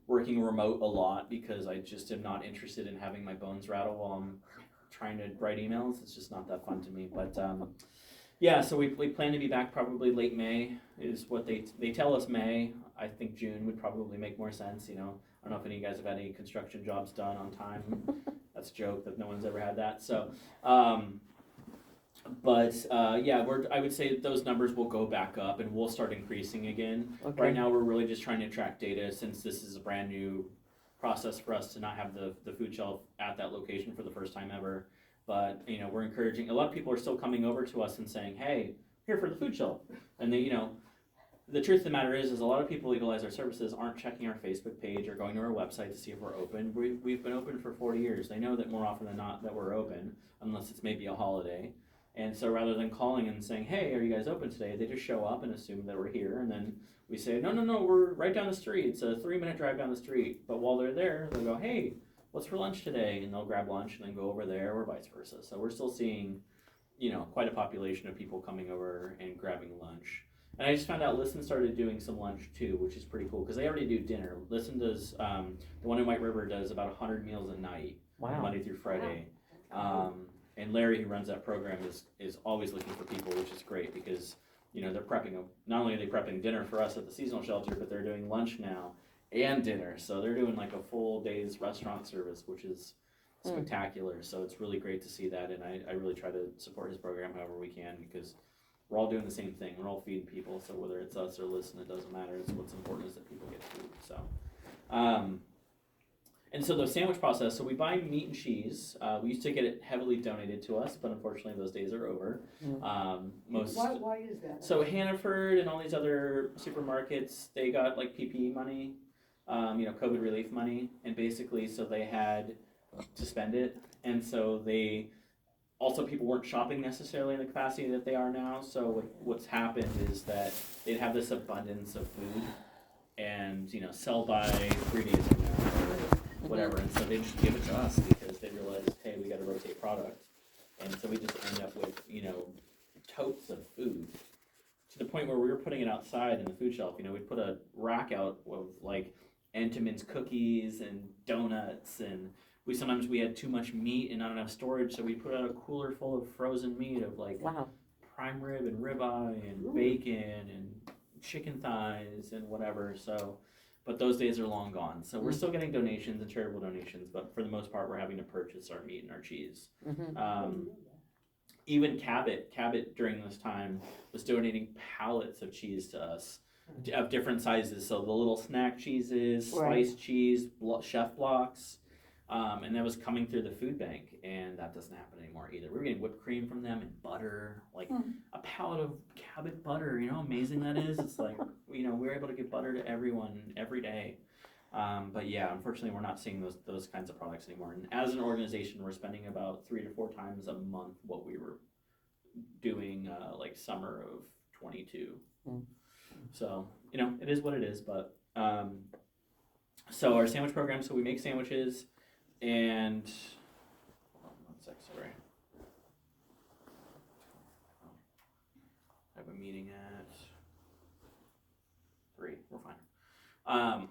S2: working remote a lot because I just am not interested in having my bones rattle while I'm trying to write emails. It's just not that fun to me. But yeah, so we plan to be back probably late May is what they tell us May. I think June would probably make more sense. You know, I don't know if any of you guys have had any construction jobs done on time. That's a joke that no one's ever had that. So. Yeah, I would say that those numbers will go back up and we'll start increasing again.
S1: Okay.
S2: Right now, we're really just trying to track data since this is a brand new process for us to not have the food shelf at that location for the first time ever. But, you know, we're encouraging, a lot of people are still coming over to us and saying, hey, here for the food shelf. And they, you know, the truth of the matter is a lot of people utilize our services aren't checking our Facebook page or going to our website to see if we're open. We've been open for 40 years. They know that more often than not that we're open, unless it's maybe a holiday. And so rather than calling and saying, hey, are you guys open today? They just show up and assume that we're here. And then we say, no, we're right down the street. It's a 3-minute drive down the street. But while they're there, they'll go, hey, what's for lunch today? And they'll grab lunch and then go over there or vice versa. So we're still seeing, you know, quite a population of people coming over and grabbing lunch. And I just found out Listen started doing some lunch too, which is pretty cool because they already do dinner. Listen does, the one in White River does about 100 meals a night,
S1: Wow.
S2: Monday through Friday. And Larry, who runs that program, is always looking for people, which is great because, you know, they're prepping, not only are they prepping dinner for us at the seasonal shelter, but they're doing lunch now and dinner. So they're doing like a full day's restaurant service, which is spectacular. So it's really great to see that. And I really try to support his program however we can because we're all doing the same thing. We're all feeding people. So whether it's us or Listen, it doesn't matter. It's what's important is that people get food. So, and so the sandwich process, so we buy meat and cheese. We used to get it heavily donated to us, but unfortunately those days are over.
S3: Why is that?
S2: So Hannaford and all these other supermarkets, they got like PPE money, you know, COVID relief money, and basically so they had to spend it. And so also people weren't shopping necessarily in the capacity that they are now. So what's happened is that they'd have this abundance of food and, you know, sell by 3 days from now or whatever. And so they just give it to us because they realized, hey, we got to rotate product. And so we just end up with, you know, totes of food to the point where we were putting it outside in the food shelf. You know, we'd put a rack out of like Entenmann's cookies and donuts, and sometimes we had too much meat and not enough storage, so we put out a cooler full of frozen meat of like
S1: Wow.
S2: prime rib and ribeye and bacon and chicken thighs and whatever. So, but those days are long gone. So we're still getting donations and charitable donations, but for the most part, we're having to purchase our meat and our cheese. Even Cabot during this time was donating pallets of cheese to us of different sizes. So the little snack cheeses,
S1: Right.
S2: sliced cheese, chef blocks, and that was coming through the food bank, and that doesn't happen anymore either. We were getting whipped cream from them and butter, like a pallet of Cabot butter. You know how amazing that is? It's like, you know, we're able to give butter to everyone every day. But yeah, unfortunately, we're not seeing those kinds of products anymore. And as an organization, we're spending about 3 to 4 times a month what we were doing like summer of 22. So, you know, it is what it is. But so our sandwich program, so we make sandwiches, and hold on 1 sec, sorry. I have a meeting at 3. We're fine.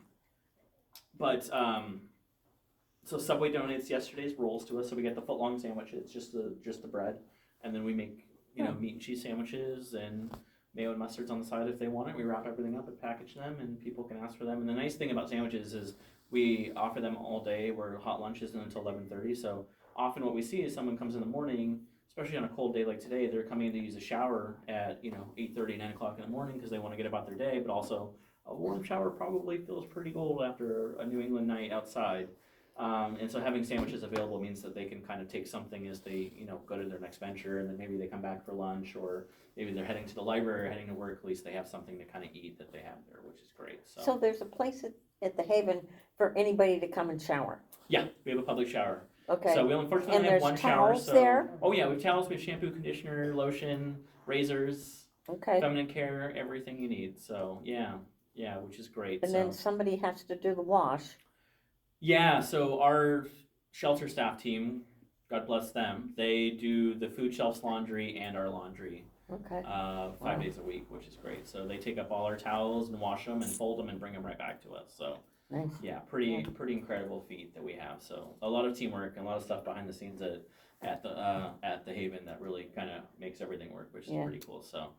S2: So Subway donates yesterday's rolls to us, so we get the foot-long sandwiches, just the bread, and then we make, you know, meat and cheese sandwiches and mayo and mustards on the side if they want it. We wrap everything up and package them, and people can ask for them. And the nice thing about sandwiches is we offer them all day. We're hot lunch isn't until 11:30, so often what we see is someone comes in the morning, especially on a cold day like today, they're coming in to use a shower at 8:30, 9 o'clock in the morning because they want to get about their day, but also a warm shower probably feels pretty cold after a New England night outside. And so having sandwiches available means that they can kind of take something as they, go to their next venture, and then maybe they come back for lunch, or maybe they're heading to the library or heading to work. At least they have something to kind of eat that they have there, which is great.
S1: So there's a place at the Haven for anybody to come and shower.
S2: Yeah, we have a public shower.
S1: Okay.
S2: So we unfortunately
S1: And
S2: have
S1: there's
S2: one shower.
S1: towels
S2: So
S1: there?
S2: Oh yeah, we have towels, we have shampoo, conditioner, lotion, razors,
S1: Okay.
S2: feminine care, everything you need. So yeah, which is great.
S1: And
S2: so.
S1: then somebody has to do the wash.
S2: Yeah, so our shelter staff team, God bless them, they do the food shelves laundry and our laundry
S1: Okay.
S2: 5 days a week, which is great. So they take up all our towels and wash them and fold them and bring them right back to us. So
S1: Nice.
S2: yeah, pretty incredible feat that we have. So a lot of teamwork and a lot of stuff behind the scenes at the Haven that really kind of makes everything work, which is
S1: Yeah.
S2: pretty cool. So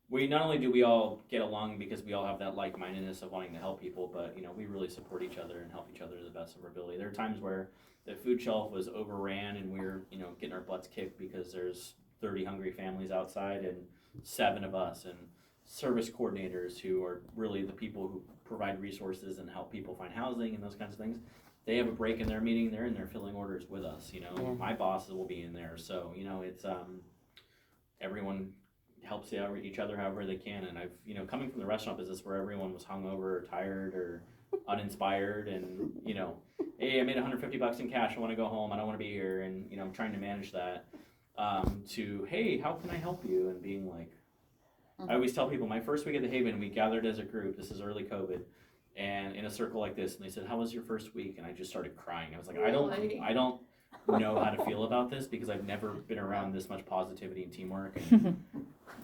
S2: we not only do we all get along because we all have that like-mindedness of wanting to help people, but we really support each other and help each other to the best of our ability. There are times where the food shelf was overran and we're getting our butts kicked because there's 30 hungry families outside and 7 of us, and service coordinators who are really the people who provide resources and help people find housing and those kinds of things. They have a break in their meeting, they're in there filling orders with us. My bosses will be in there, so it's everyone helps each other however they can. And I've coming from the restaurant business where everyone was hungover or tired or uninspired, and hey, I made $150 in cash, I want to go home, I don't want to be here, and I'm trying to manage that, to hey, how can I help you, and being like, I always tell people, my first week at the Haven, we gathered as a group, this is early COVID, and in a circle like this, and they said, how was your first week? And I just started crying. I was like,
S4: Really?
S2: I don't know how to feel about this because I've never been around this much positivity and teamwork. And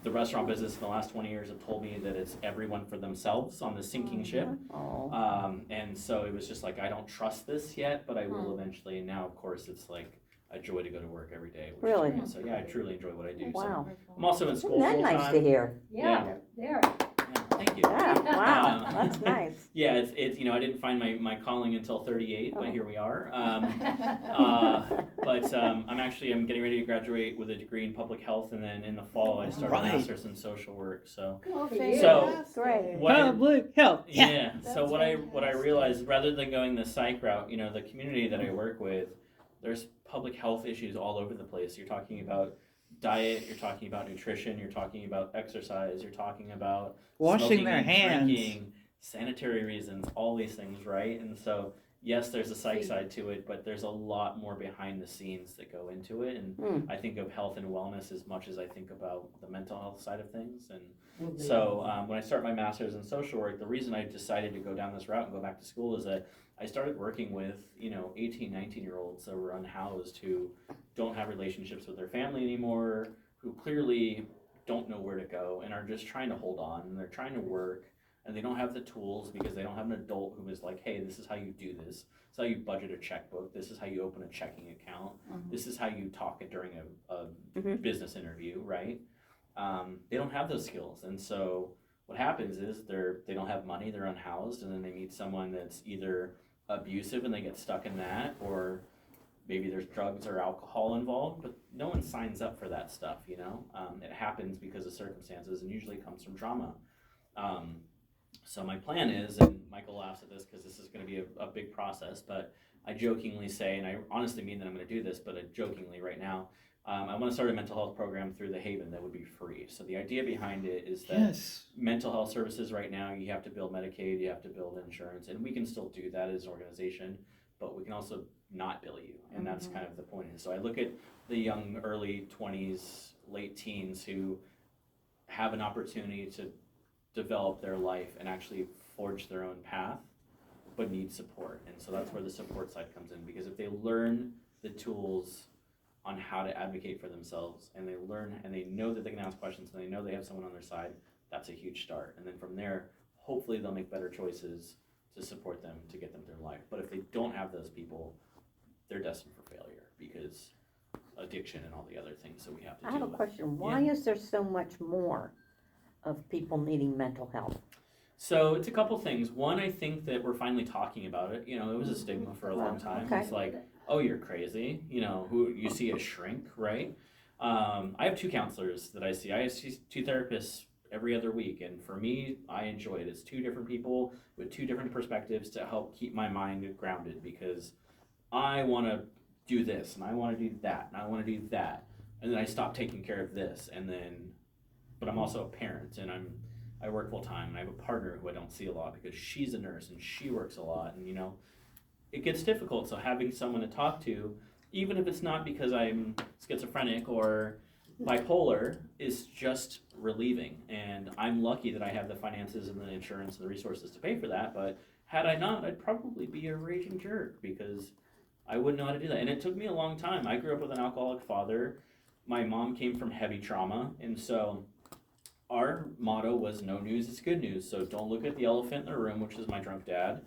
S2: the restaurant business in the last 20 years have told me that it's everyone for themselves on the sinking ship.
S1: Oh.
S2: And so it was just like, I don't trust this yet, but I will eventually. And now, of course, it's like a joy to go to work every day. Which
S1: Really?
S2: Is great. So yeah, I truly enjoy what I do.
S1: Wow.
S2: So I'm also in
S1: Isn't
S2: school
S1: that
S2: full
S1: nice
S2: time.
S1: to hear?
S2: Yeah.
S6: There.
S2: Yeah, thank you.
S1: Yeah. Wow.
S2: Um,
S1: That's nice.
S2: Yeah, it's I didn't find my calling until 38, but
S1: Oh.
S2: here we are. But I'm getting ready to graduate with a degree in public health, and then in the fall I start a
S5: Right.
S2: master's in social work. So So,
S1: Great.
S2: what I-
S5: Public health.
S2: yeah.
S4: That's
S2: So what I
S4: fantastic.
S2: realized, rather than going the psych route, the community that I work with, there's public health issues all over the place. You're talking about diet, you're talking about nutrition, you're talking about exercise, you're talking about
S5: Washing
S2: smoking
S5: their
S2: and
S5: hands.
S2: drinking, sanitary reasons, all these things, right? And so yes, there's a psych side to it, but there's a lot more behind the scenes that go into it. And I think of health and wellness as much as I think about the mental health side of things. And so when I start my master's in social work, the reason I decided to go down this route and go back to school is that I started working with 18, 19-year-olds that were unhoused, who don't have relationships with their family anymore, who clearly don't know where to go and are just trying to hold on, and they're trying to work, and they don't have the tools because they don't have an adult who is like, hey, this is how you do this. This is how you budget a checkbook. This is how you open a checking account. This is how you talk it during a business interview, right? they don't have those skills. And so what happens is they don't have money, they're unhoused, and then they meet someone that's either abusive and they get stuck in that, or maybe there's drugs or alcohol involved, but no one signs up for that stuff, you know? It happens because of circumstances and usually comes from trauma. So my plan is, and Michael laughs at this because this is going to be a big process, but I jokingly say, and I honestly mean that I'm going to do this, but I jokingly right now, I want to start a mental health program through the Haven that would be free. So the idea behind it is that
S5: Yes.
S2: mental health services right now, you have to build Medicaid, you have to build insurance, and we can still do that as an organization, but we can also not bill you, and that's kind of the point. So I look at the young early 20s, late teens who have an opportunity to develop their life and actually forge their own path, but need support. And so that's where the support side comes in, because if they learn the tools on how to advocate for themselves, and they learn and they know that they can ask questions and they know they have someone on their side, that's a huge start. And then from there, hopefully they'll make better choices to support them to get them through life. But if they don't have those people, they're destined for failure, because addiction and all the other things that we have to
S1: I
S2: deal
S1: have a
S2: with.
S1: question. Why is there so much more of people needing mental health?
S2: So it's a couple things. One, I think that we're finally talking about it. You know, it was a stigma for a long time.
S1: Okay.
S2: It's like, oh, you're crazy. You know, who you see a shrink, right? I have 2 counselors that I see. I see 2 therapists every other week, and for me, I enjoy it. It's 2 different people with 2 different perspectives to help keep my mind grounded, because I want to do this, and I want to do that, and I want to do that, and then I stop taking care of this, and then, but I'm also a parent, and I work full time, and I have a partner who I don't see a lot because she's a nurse and she works a lot, and you know, it gets difficult. So having someone to talk to, even if it's not because I'm schizophrenic or bipolar, is just relieving. And I'm lucky that I have the finances and the insurance and the resources to pay for that. But had I not, I'd probably be a raging jerk, because I wouldn't know how to do that. And it took me a long time. I grew up with an alcoholic father. My mom came from heavy trauma, and so our motto was no news is good news. So don't look at the elephant in the room, which is my drunk dad,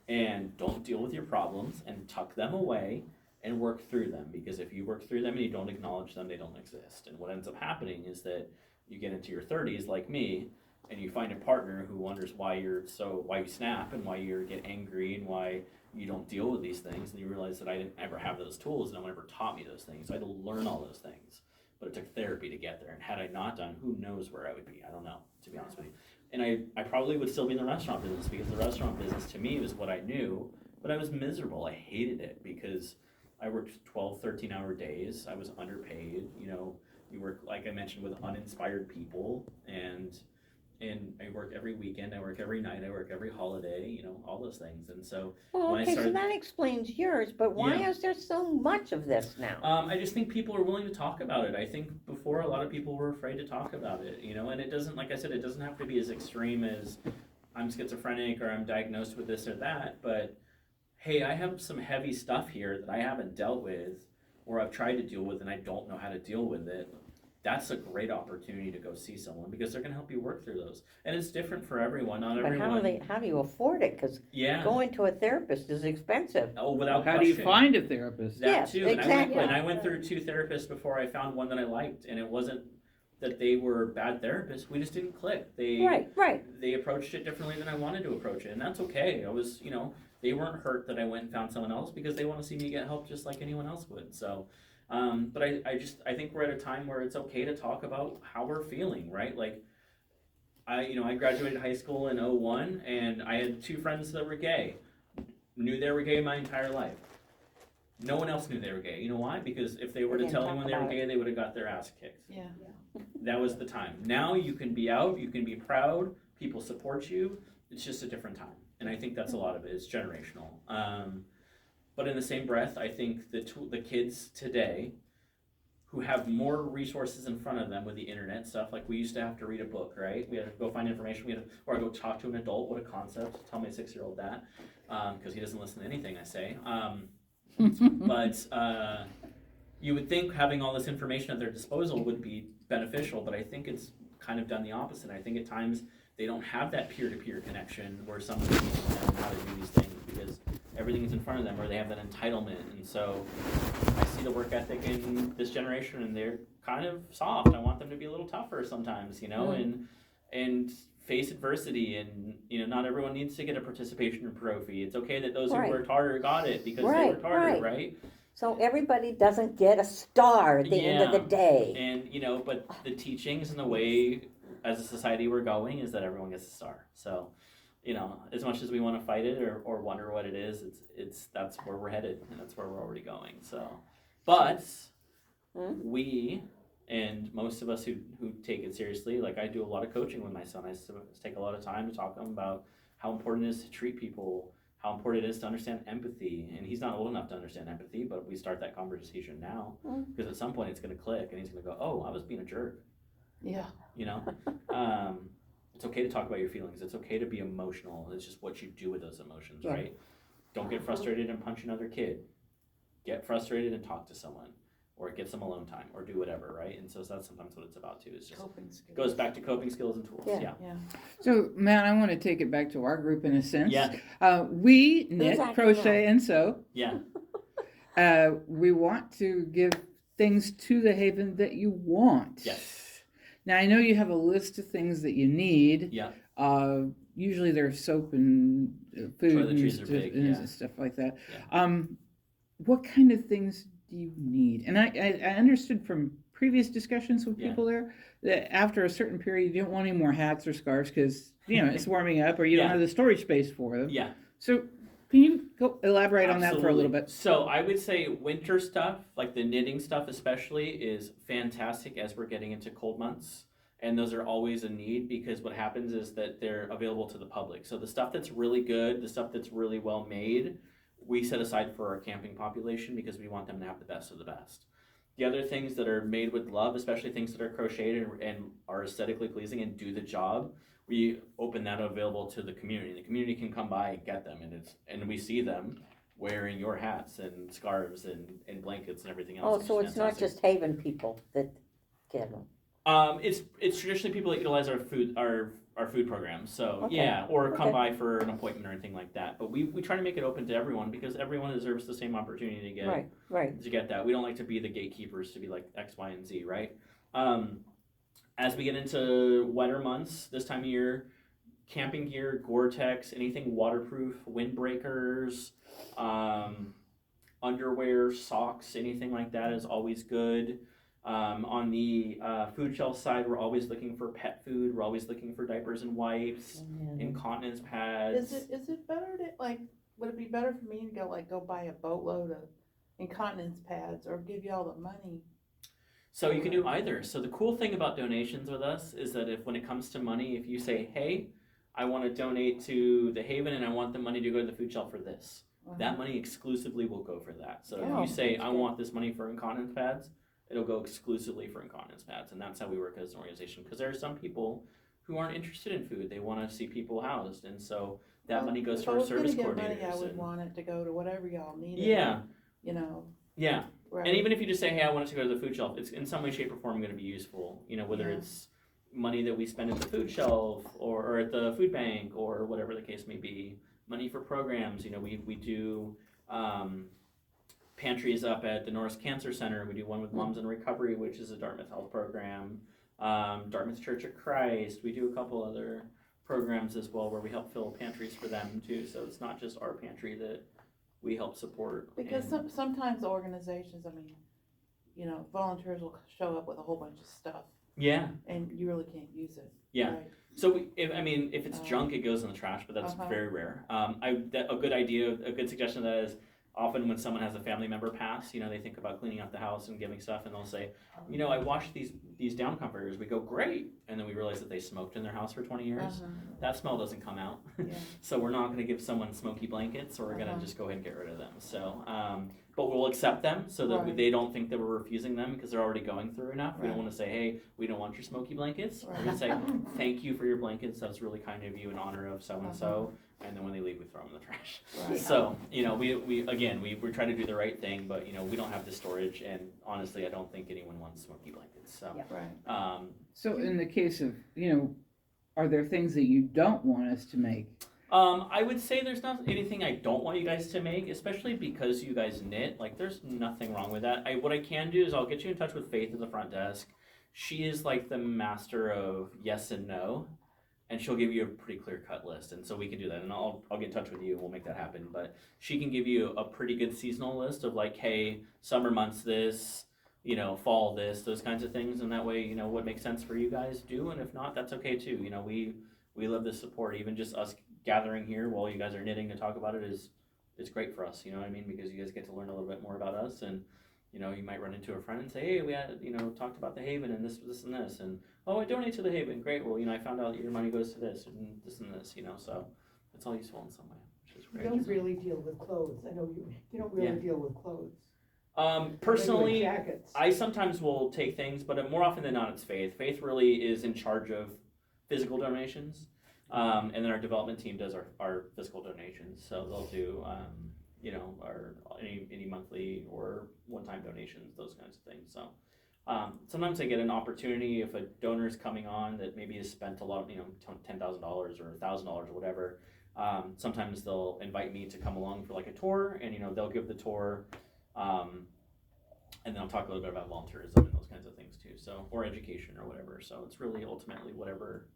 S2: and don't deal with your problems, and tuck them away and work through them. Because if you work through them and you don't acknowledge them, they don't exist. And what ends up happening is that you get into your 30s like me, and you find a partner who wonders why you snap and why you get angry and why you don't deal with these things. And you realize that I didn't ever have those tools, no one ever taught me those things. So I had to learn all those things. But it took therapy to get there. And had I not done, who knows where I would be? I don't know, to be honest with you. And I probably would still be in the restaurant business, because the restaurant business to me was what I knew, but I was miserable. I hated it because I worked 12, 13-hour days. I was underpaid. You know, we worked, like I mentioned, with uninspired people, and I work every weekend, I work every night, I work every holiday, you know, all those things. And so
S1: Well,
S2: when I
S1: okay, so
S2: started-
S1: that explains yours, but why
S2: Yeah.
S1: is there so much of this now?
S2: I just think people are willing to talk about it. I think before, a lot of people were afraid to talk about it, you know, and it doesn't, like I said, it doesn't have to be as extreme as I'm schizophrenic or I'm diagnosed with this or that, but hey, I have some heavy stuff here that I haven't dealt with, or I've tried to deal with and I don't know how to deal with it. That's a great opportunity to go see someone, because they're going to help you work through those. And it's different for everyone, not
S1: But
S2: everyone.
S1: how do you afford it? Because
S2: Yeah.
S1: going to a therapist is expensive.
S2: Oh, without
S5: How do you
S2: question.
S5: find a therapist?
S2: That
S1: Yes,
S2: too.
S1: exactly.
S2: And I went through 2 therapists before I found one that I liked, and it wasn't that they were bad therapists. We just didn't click.
S1: Right.
S2: They approached it differently than I wanted to approach it, and that's okay. I was, you know, they weren't hurt that I went and found someone else, because they want to see me get help just like anyone else would. So, but I think we're at a time where it's okay to talk about how we're feeling, right? Like, I graduated high school in 01, and I had 2 friends that were gay. Knew they were gay my entire life. No one else knew they were gay. You know why? Because if they were to
S1: They didn't
S2: tell
S1: talk
S2: anyone they were
S1: about
S2: gay, they would have got their ass kicked.
S4: Yeah.
S2: That was the time. Now you can be out, you can be proud, people support you. It's just a different time. And I think that's a lot of it. It's generational. But in the same breath, I think the kids today who have more resources in front of them with the internet stuff, like we used to have to read a book, right? We had to go find information, or go talk to an adult, what a concept, tell my 6-year-old that, because he doesn't listen to anything I say. But you would think having all this information at their disposal would be beneficial, but I think it's kind of done the opposite. I think at times they don't have that peer-to-peer connection where someone teaches them how to do these things, because everything's in front of them, or they have that entitlement. And so I see the work ethic in this generation, and they're kind of soft. I want them to be a little tougher sometimes, you know, and face adversity. And not everyone needs to get a participation trophy. It's okay that those who
S1: Right.
S2: worked harder got it because they
S1: Right,
S2: worked harder,
S1: right.
S2: right?
S1: So everybody doesn't get a star at the end of the
S2: Yeah.
S1: day.
S2: And but the teachings and the way as a society we're going is that everyone gets a star. So as much as we want to fight it or wonder what it is, it's that's where we're headed, and that's where we're already going. So, but we and most of us who take it seriously, like I do a lot of coaching with my son. I take a lot of time to talk to him about how important it is to treat people, how important it is to understand empathy. And he's not old enough to understand empathy, but we start that conversation now, because at some point it's going to click, and he's going to go, "Oh, I was being a jerk."
S4: Yeah.
S2: It's okay to talk about your feelings. It's okay to be emotional. It's just what you do with those emotions,
S1: Yeah.
S2: right? Don't get frustrated and punch another kid. Get frustrated and talk to someone, or get some alone time, or do whatever, right? And so that's sometimes what it's about too. It's just
S4: Coping skills.
S2: goes back to coping skills and tools.
S1: Yeah.
S2: Yeah.
S5: So, Matt, I want to take it back to our group in a sense.
S2: Yeah.
S5: We knit,
S1: acting
S5: crochet, and sew.
S2: Yeah.
S5: We want to give things to the Haven that you want.
S2: Yes.
S5: Now, I know you have a list of things that you need.
S2: Yeah.
S5: Usually there's soap and food and
S2: Toiletries
S5: stuff,
S2: are big,
S5: and
S2: yeah.
S5: stuff like that.
S2: Yeah.
S5: What kind of things do you need? And I understood from previous discussions with
S2: Yeah.
S5: people there that after a certain period, you don't want any more hats or scarves because, it's warming up or you don't
S2: Yeah.
S5: have the storage space for them.
S2: Yeah.
S5: So can you go elaborate on that for a little
S2: Absolutely.
S5: bit?
S2: So I would say winter stuff, like the knitting stuff especially, is fantastic as we're getting into cold months. And those are always a need, because what happens is that they're available to the public. So the stuff that's really good, the stuff that's really well made, we set aside for our camping population because we want them to have the best of the best. The other things that are made with love, especially things that are crocheted and are aesthetically pleasing and do the job, we open that available to the community. The community can come by and get them, and we see them wearing your hats and scarves and blankets and everything else.
S1: Oh,
S2: which
S1: so
S2: is
S1: it's not
S2: fantastic.
S1: just Haven people that get them.
S2: It's traditionally people that utilize our food programs. So
S1: Okay.
S2: yeah, or come
S1: Okay.
S2: by for an appointment or anything like that. But we try to make it open to everyone, because everyone deserves the same opportunity to get
S1: Right.
S2: to get that. We don't like to be the gatekeepers to be like X, Y, and Z, right? As we get into wetter months, this time of year, camping gear, Gore-Tex, anything waterproof, windbreakers, underwear, socks, anything like that is always good. On the food shelf side, we're always looking for pet food. We're always looking for diapers and wipes, incontinence pads.
S4: Is it better to would it be better for me to go buy a boatload of incontinence pads or give you all the money?
S2: So you can do either. So the cool thing about donations with us is that when it comes to money, if you say, "Hey, I want to donate to the Haven and I want the money to go to the food shelf for this," that money exclusively will go for that. So if
S1: Oh,
S2: you say,
S1: that's
S2: "I
S1: good.
S2: want this money for incontinence pads," it'll go exclusively for incontinence pads. And that's how we work as an organization, because there are some people who aren't interested in food. They want to see people housed. And so that money goes
S4: If
S2: to
S4: I
S2: our
S4: was gonna
S2: service
S4: get
S2: coordinators.
S4: money, I would
S2: and-
S4: want it to go to whatever y'all needed.
S2: yeah, yeah.
S4: Right.
S2: And even if you just say, "Hey, I want it to go to the food shelf," it's in some way, shape, or form going to be useful. Whether
S4: Yeah.
S2: it's money that we spend at the food shelf or at the food bank or whatever the case may be, money for programs. We do pantries up at the Norris Cancer Center. We do one with Moms in Recovery, which is a Dartmouth Health program. Dartmouth Church of Christ. We do a couple other programs as well where we help fill pantries for them too. So it's not just our pantry that we help support.
S4: Because
S2: And-
S4: sometimes organizations, volunteers will show up with a whole bunch of stuff
S2: yeah.
S4: and you really can't use it.
S2: Yeah.
S4: Right?
S2: So if it's junk, it goes in the trash, but that's
S4: Uh-huh.
S2: very rare. A good idea, a good suggestion of that is often when someone has a family member pass, they think about cleaning out the house and giving stuff, and they'll say, I washed these down comforters. We go, great, and then we realize that they smoked in their house for 20 years.
S4: Uh-huh.
S2: That smell doesn't come out.
S4: Yeah.
S2: So we're not going to give someone smoky blankets, or we're going to
S4: Uh-huh.
S2: just go ahead and get rid of them. So, but we'll accept them so that
S4: Right.
S2: they don't think that we're refusing them because they're already going through enough. We don't
S4: Right.
S2: want to say, hey, we don't want your smoky blankets. We're
S4: Right.
S2: going to say, thank you for your blankets. That was really kind of you in honor of so-and-so. And then when they leave, we throw them in the trash.
S4: Right.
S2: So, we're trying to do the right thing, but, we don't have the storage. And honestly, I don't think anyone wants smoky blankets. So,
S1: Yeah.
S4: Right.
S5: So in the case of, are there things that you don't want us to make?
S2: I would say there's not anything I don't want you guys to make, especially because you guys knit. Like, there's nothing wrong with that. What I can do is I'll get you in touch with Faith at the front desk. She is like the master of yes and no, and she'll give you a pretty clear cut list. And so we can do that. And I'll get in touch with you and we'll make that happen. But she can give you a pretty good seasonal list of like, hey, summer months this, you know, fall this, those kinds of things. And that way, you know, what makes sense for you guys do. And if not, that's okay too. You know, we love the support. Even just us gathering here while you guys are knitting to talk about it is great for us, you know what I mean? Because you guys get to learn a little bit more about us, and you know, you might run into a friend and say, hey, we had, you know, talked about the Haven and this and this, and oh, I donate to the Haven, great, well, you know, I found out your money goes to this and this, you know, so it's all useful in some way, which is
S3: You
S2: great.
S3: don't really deal with clothes. I know you don't really
S2: Yeah.
S3: deal with clothes.
S2: Personally,
S3: Regular jackets.
S2: I sometimes will take things, but more often than not, it's Faith. Faith really is in charge of physical donations. And then our development team does our physical donations. So they'll do, you know, any monthly or one-time donations, those kinds of things. So sometimes I get an opportunity if a donor is coming on that maybe has spent a lot of, you know, $10,000 or $1,000 or whatever. Sometimes they'll invite me to come along for like a tour, and you know, they'll give the tour. And then I'll talk a little bit about volunteerism and those kinds of things too. So, or education or whatever. So it's really ultimately whatever's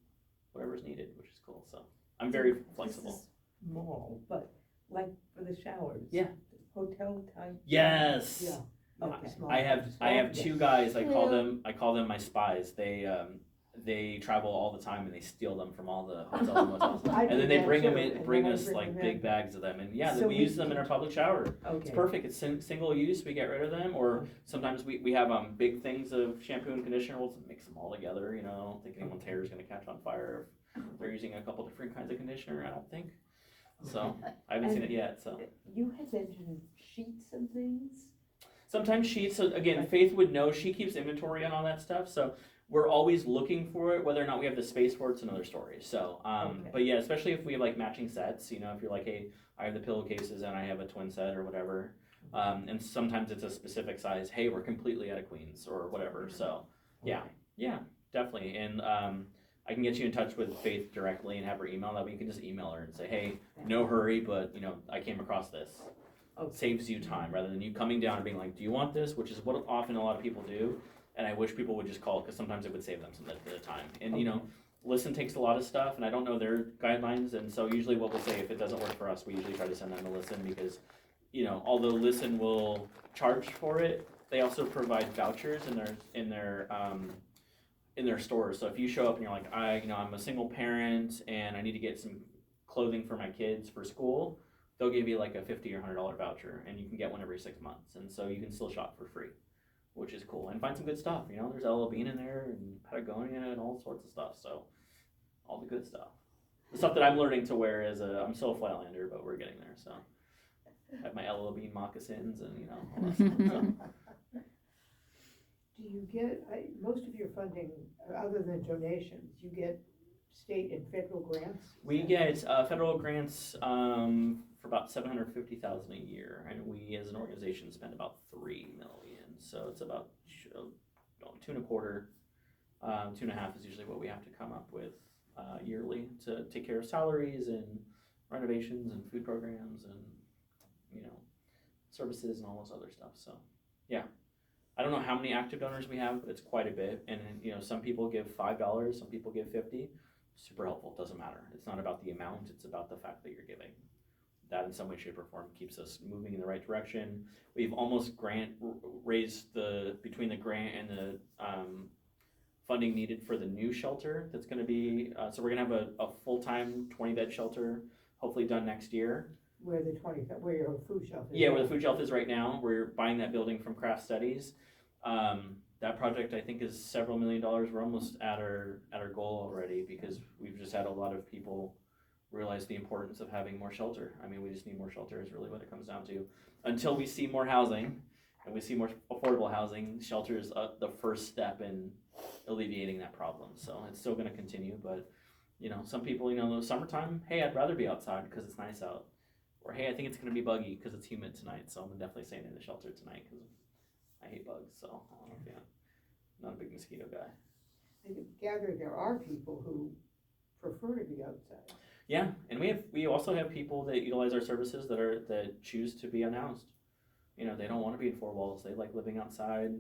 S2: needed, which is cool. So I'm very flexible.
S3: This is small, but like for the showers.
S2: Yeah.
S3: Hotel type.
S2: Yes.
S3: Yeah. Okay.
S2: I have two guys. I call them my spies. They travel all the time and they steal them from all the hotels and motels. And then they bring us like big bags of them. And yeah,
S3: So
S2: then we
S3: we
S2: use them in our public shower.
S3: Okay.
S2: It's perfect. It's single use. We get rid of them, or sometimes we have big things of shampoo and conditioner. We'll mix them all together. You know, I don't think anyone's hair is going to catch on fire if they're using a couple different kinds of conditioner. I don't think. So I haven't seen it yet. So
S1: You had mentioned sheets and things.
S2: sometimes sheets. So again, Faith would know. She keeps inventory on all that stuff. So we're always looking for it. Whether or not we have the space for it's another story. So,
S3: Okay.
S2: but yeah, especially if we have like matching sets. You know, if you're like, hey, I have the pillowcases and I have a twin set or whatever. And sometimes it's a specific size. Hey, we're completely out of queens or whatever. So, yeah, definitely. And I can get you in touch with Faith directly and have her email. That way you can just email her and say, hey, no hurry, but you know, I came across this.
S3: Okay.
S2: Saves you time rather than you coming down and being like, do you want this? Which is what often a lot of people do. And I wish people would just call because sometimes it would save them some of the time. And you know, Listen takes a lot of stuff, and I don't know their guidelines. And so usually, what we'll say if it doesn't work for us, we usually try to send them to Listen because, you know, although Listen will charge for it, they also provide vouchers in their stores. So if you show up and you're like, I'm a single parent and I need to get some clothing for my kids for school, they'll give you like a $50 or $100 voucher, and you can get one every 6 months, and so you can still shop for free, which is cool, and find some good stuff. You know, there's LL Bean in there and Patagonia and all sorts of stuff. So all the good stuff, the stuff that I'm learning to wear is I'm still a Flatlander, but we're getting there. So I have my LL Bean moccasins and you know all that stuff. So.
S3: Do you get, most of your funding, other than donations, you get state and federal grants?
S2: We get federal grants for about $750,000 a year, and we as an organization spend about $3 million. So it's about 2.25, 2.5 is usually what we have to come up with yearly to take care of salaries and renovations and food programs and you know services and all those other stuff. So yeah. I don't know how many active donors we have, but it's quite a bit. And you know, some people give $5, some people give $50. Super helpful. It doesn't matter. It's not about the amount. It's about the fact that you're giving. That in some way, shape, or form keeps us moving in the right direction. We've almost raised between the grant and the funding needed for the new shelter that's going to be. So we're going to have a full-time 20-bed shelter, hopefully done next year.
S3: Where your food shelf is?
S2: Yeah, where the food shelf is right now. We're buying that building from Craft Studies. That project I think is several $1 million. We're almost at our goal already because we've just had a lot of people realize the importance of having more shelter. I mean, we just need more shelter is really what it comes down to. Until we see more housing and we see more affordable housing, shelter is the first step in alleviating that problem. So it's still going to continue, but you know, some people, you know, in the summertime, hey, I'd rather be outside because it's nice out. Or, hey, I think it's going to be buggy because it's humid tonight, so I'm definitely staying in the shelter tonight because I hate bugs, so I don't know if not a big mosquito guy.
S3: I gather there are people who prefer to be outside.
S2: Yeah, and we also have people that utilize our services that choose to be unhoused. You know, they don't want to be in four walls. They like living outside.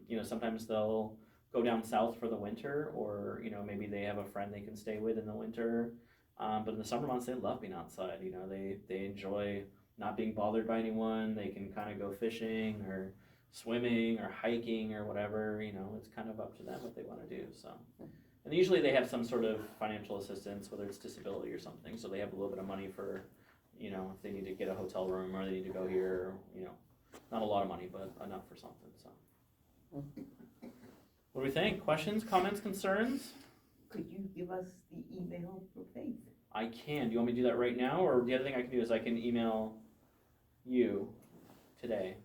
S2: You know, sometimes they'll go down south for the winter, or you know, maybe they have a friend they can stay with in the winter. But in the summer months, they love being outside. You know, they enjoy not being bothered by anyone. They can kind of go fishing or swimming or hiking or whatever. You know, it's kind of up to them what they want to do. So. And usually they have some sort of financial assistance, whether it's disability or something, so they have a little bit of money for, you know, if they need to get a hotel room or they need to go here, you know, not a lot of money, but enough for something, so. What do we think? Questions, comments, concerns?
S6: Could you give us the email for Faith?
S2: I can. Do you want me to do that right now, or the other thing I can do is I can email you today.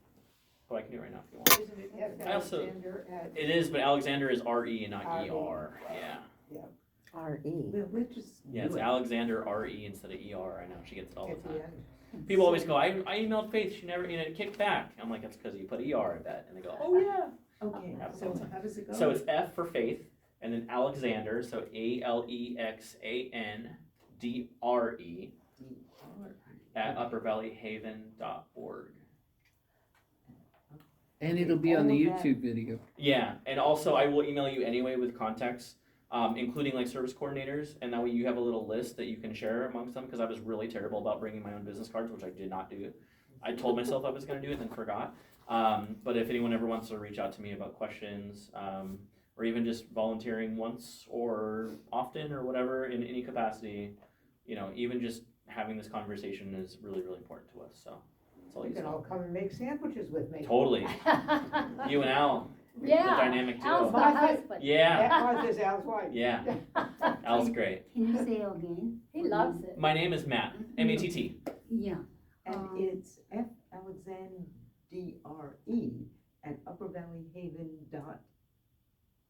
S2: Oh, I can do it right now if you want.
S3: Isn't it F.
S2: I also-
S3: Alexander at?
S2: It is, but Alexander is R-E and not
S3: R-E.
S2: E-R, yeah.
S1: R.E.
S6: We're just.
S2: Yeah, it's
S6: new.
S2: Alexander R-E instead of E-R, I know, she gets it all the
S3: At the
S2: time.
S3: end.
S2: People always go, I emailed Faith, she never, you know, kicked back. I'm like, that's because you put ER, I bet. And they go, oh yeah.
S6: Okay, so how does it go?
S2: So it's F for Faith, and then Alexander, so Alexandre at uppervalleyhaven.org.
S5: And it'll be on the
S6: All of that.
S5: YouTube video.
S2: Yeah, and also I will email you anyway with contacts, including like service coordinators, and that way you have a little list that you can share amongst them, because I was really terrible about bringing my own business cards, which I did not do. I told myself I was going to do it and then forgot. But if anyone ever wants to reach out to me about questions, or even just volunteering once or often or whatever in any capacity, you know, even just having this conversation is really, really important to us, so that's all
S3: You
S2: you
S3: can
S2: say.
S3: all come and make sandwiches with me.
S2: Totally. You and Al, the
S7: Yeah,
S2: dynamic
S7: Al's
S2: duo.
S7: my husband.
S2: Yeah,
S3: That Martha's Al's wife.
S2: yeah, Al's great.
S7: Can you say again? He loves it.
S2: My name is Matt, M-A-T-T.
S7: Yeah.
S6: And
S7: Um,
S6: it's F Alexandre at uppervalleyhaven dot,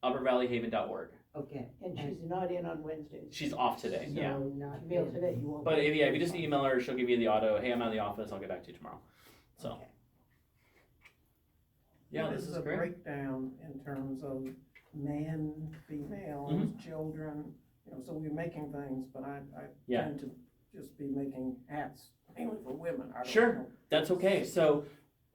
S2: uppervalleyhaven.org.
S6: okay.
S3: And she's not in on Wednesdays.
S2: She's off today, yeah.
S6: So not
S3: She'll be able
S6: in.
S3: today, you won't.
S2: But if you just email her, she'll give you the auto, hey, I'm out of the office, I'll get back to you tomorrow. So,
S6: Okay.
S2: yeah,
S8: What
S2: this
S8: is
S2: is
S8: the
S2: great.
S8: breakdown in terms of men, females,
S2: Mm-hmm.
S8: children, you know, so we're making things, but I
S2: Yeah.
S8: tend to just be making hats mainly for women. I don't
S2: Sure.
S8: know.
S2: That's okay. So,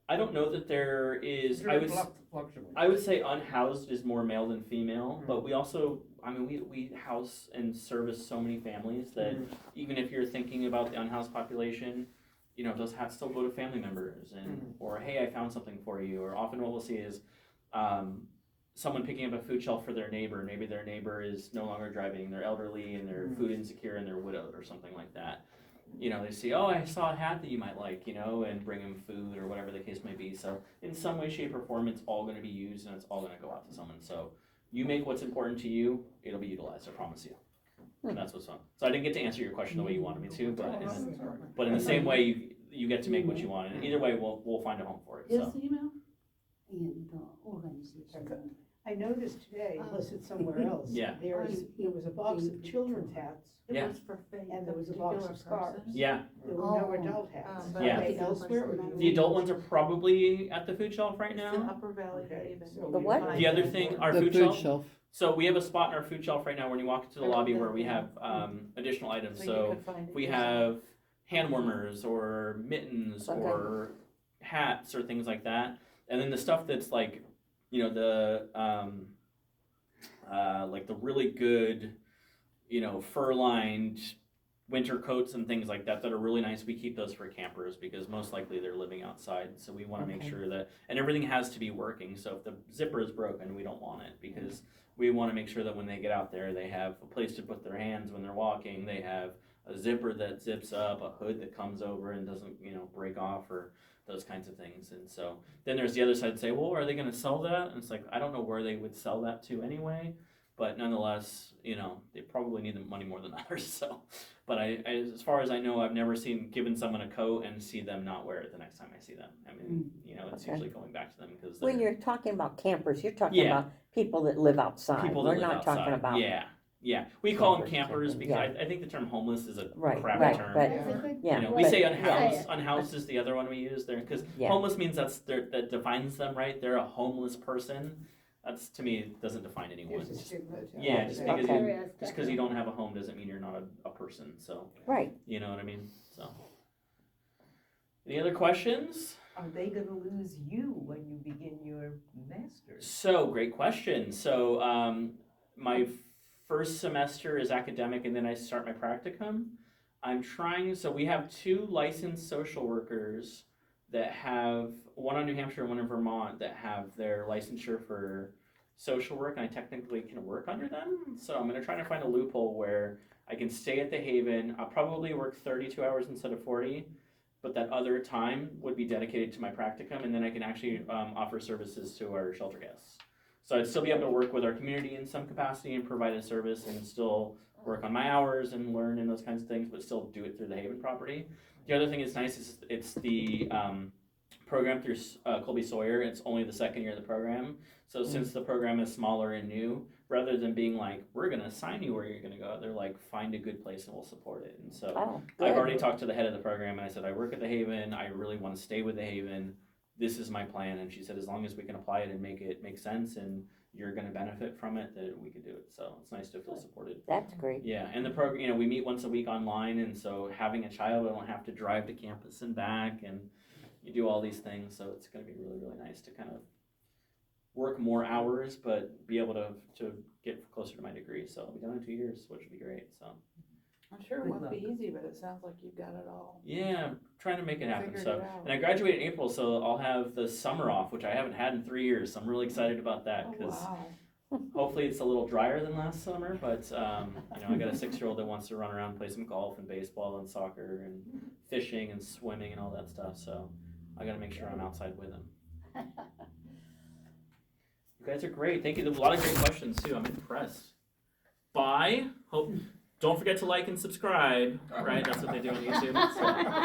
S2: I don't know that there is, I would,
S8: Fluctuate.
S2: I would say unhoused is more male than female,
S8: Mhm.
S2: but we also, I mean, we house and service so many families that even if you're thinking about the unhoused population, you know, those hats still go to family members and, or hey, I found something for you, or often what we'll see is, someone picking up a food shelf for their neighbor. Maybe their neighbor is no longer driving, they're elderly and they're food insecure and they're widowed or something like that. You know, they see, oh, I saw a hat that you might like, you know, and bring them food or whatever the case may be. So in some way, shape, or form, it's all going to be used and it's all going to go out to someone. So you make what's important to you, it'll be utilized, I promise you. And that's what's fun. So I didn't get to answer your question the way you wanted me to, but in the same way, you get to make what you want. And either way, we'll find a home for it.
S4: Is
S2: So
S4: the email?
S7: In the organization.
S3: I noticed today, unless it's somewhere else.
S2: Yeah.
S3: There was a box of children's hats,
S2: Yeah.
S4: It was for Faith,
S3: And
S4: the
S3: there was a box
S4: particular
S3: of scarves.
S4: person.
S2: yeah,
S3: there were no
S7: Oh.
S3: adult hats.
S4: but
S2: Yeah.
S3: Are they elsewhere, or do you?
S2: the adult ones are probably at the food shelf right
S4: It's in
S2: now.
S4: Upper Valley
S3: Okay,
S4: Haven.
S3: so
S1: The what?
S4: Find
S2: The other
S4: it.
S2: thing, our
S5: The
S2: food
S5: food
S2: shelf.
S5: shelf.
S2: So we have a spot in our food shelf right now when you walk into the
S4: I
S2: lobby
S4: love
S2: where
S4: that
S2: we
S4: thing.
S2: have additional items.
S4: you
S2: So
S4: could find it
S2: we
S4: yourself.
S2: have hand warmers or mittens
S1: Okay.
S2: or hats or things like that. And then the stuff that's like, you know, the like the really good, you know, fur-lined winter coats and things like that that are really nice. We keep those for campers because most likely they're living outside. So we want to make
S1: Okay.
S2: sure that, and everything has to be working. So if the zipper is broken, we don't want it because we want to make sure that when they get out there, they have a place to put their hands when they're walking. They have a zipper that zips up, a hood that comes over and doesn't, you know, break off or those kinds of things. And so then there's the other side to say, well, are they going to sell that? And it's like, I don't know where they would sell that to anyway, but nonetheless, you know, they probably need the money more than others. So, but I as far as I know, I've never given someone a coat and see them not wear it the next time I see them. I mean, you know, it's
S1: Okay.
S2: usually going back to them because
S1: When you're talking about campers, you're talking
S2: Yeah.
S1: about people that live outside.
S2: people that
S1: We're
S2: live
S1: not
S2: outside.
S1: talking about.
S2: Yeah. We call them
S1: Campers,
S2: campers because
S1: yeah.
S2: I think the term homeless is a
S1: Right,
S2: crappy
S1: right,
S2: term.
S1: but-
S3: Yeah.
S2: You know,
S1: Yeah,
S2: we
S1: but-
S2: say
S7: yeah.
S2: unhoused. Unhoused is the other one we use there because
S1: Yeah.
S2: homeless means that defines them, right? They're a homeless person. That's, to me, doesn't define anyone.
S3: There's a stigma attached
S2: Yeah,
S3: to
S2: just
S3: that.
S2: because
S1: Okay.
S2: you, just because you don't have a home doesn't mean you're not a person, so,
S1: Right.
S2: you know what I mean, so. Any other questions?
S6: Are they gonna lose you when you begin your master's?
S2: So, great question. So, my first semester is academic and then I start my practicum. So we have 2 licensed social workers that have, one in New Hampshire and one in Vermont, that have their licensure for social work, and I technically can work under them. So I'm gonna try to find a loophole where I can stay at the Haven. I'll probably work 32 hours instead of 40, but that other time would be dedicated to my practicum, and then I can actually offer services to our shelter guests. So I'd still be able to work with our community in some capacity and provide a service and still work on my hours and learn and those kinds of things, but still do it through the Haven property. The other thing that's nice is it's the program through Colby Sawyer. It's only the second year of the program. So since the program is smaller and new, rather than being like, we're going to assign you where you're going to go, they're like, find a good place and we'll support it. And so
S1: Oh,
S2: I've
S1: good.
S2: already talked to the head of the program and I said, I work at the Haven. I really want to stay with the Haven. This is my plan. And she said, as long as we can apply it and make it make sense and you're going to benefit from it, that we could do it. So it's nice to feel supported.
S1: That's great.
S2: Yeah, and the program, you know, we meet once a week online, and so having a child, I don't have to drive to campus and back, and you do all these things, so it's going to be really, really nice to kind of work more hours, but be able to get closer to my degree. So I'll be done in 2 years, which would be great. So
S4: I'm sure it
S6: Good
S4: won't be
S6: luck.
S4: easy, but it sounds like you've got it all
S2: yeah, I'm trying to make it happen.
S4: figured
S2: So
S4: it out.
S2: and I graduate in April, so I'll have the summer off, which I haven't had in 3 years. So I'm really excited about that
S4: Oh,
S2: because.
S4: wow.
S2: Hopefully it's a little drier than last summer, but you know, I got a 6-year-old that wants to run around and play some golf and baseball and soccer and fishing and swimming and all that stuff. So I got to make sure I'm outside with him. You guys are great. Thank you. There's a lot of great questions too. I'm impressed. Bye. Don't forget to like and subscribe. Right? That's what they do on YouTube. So.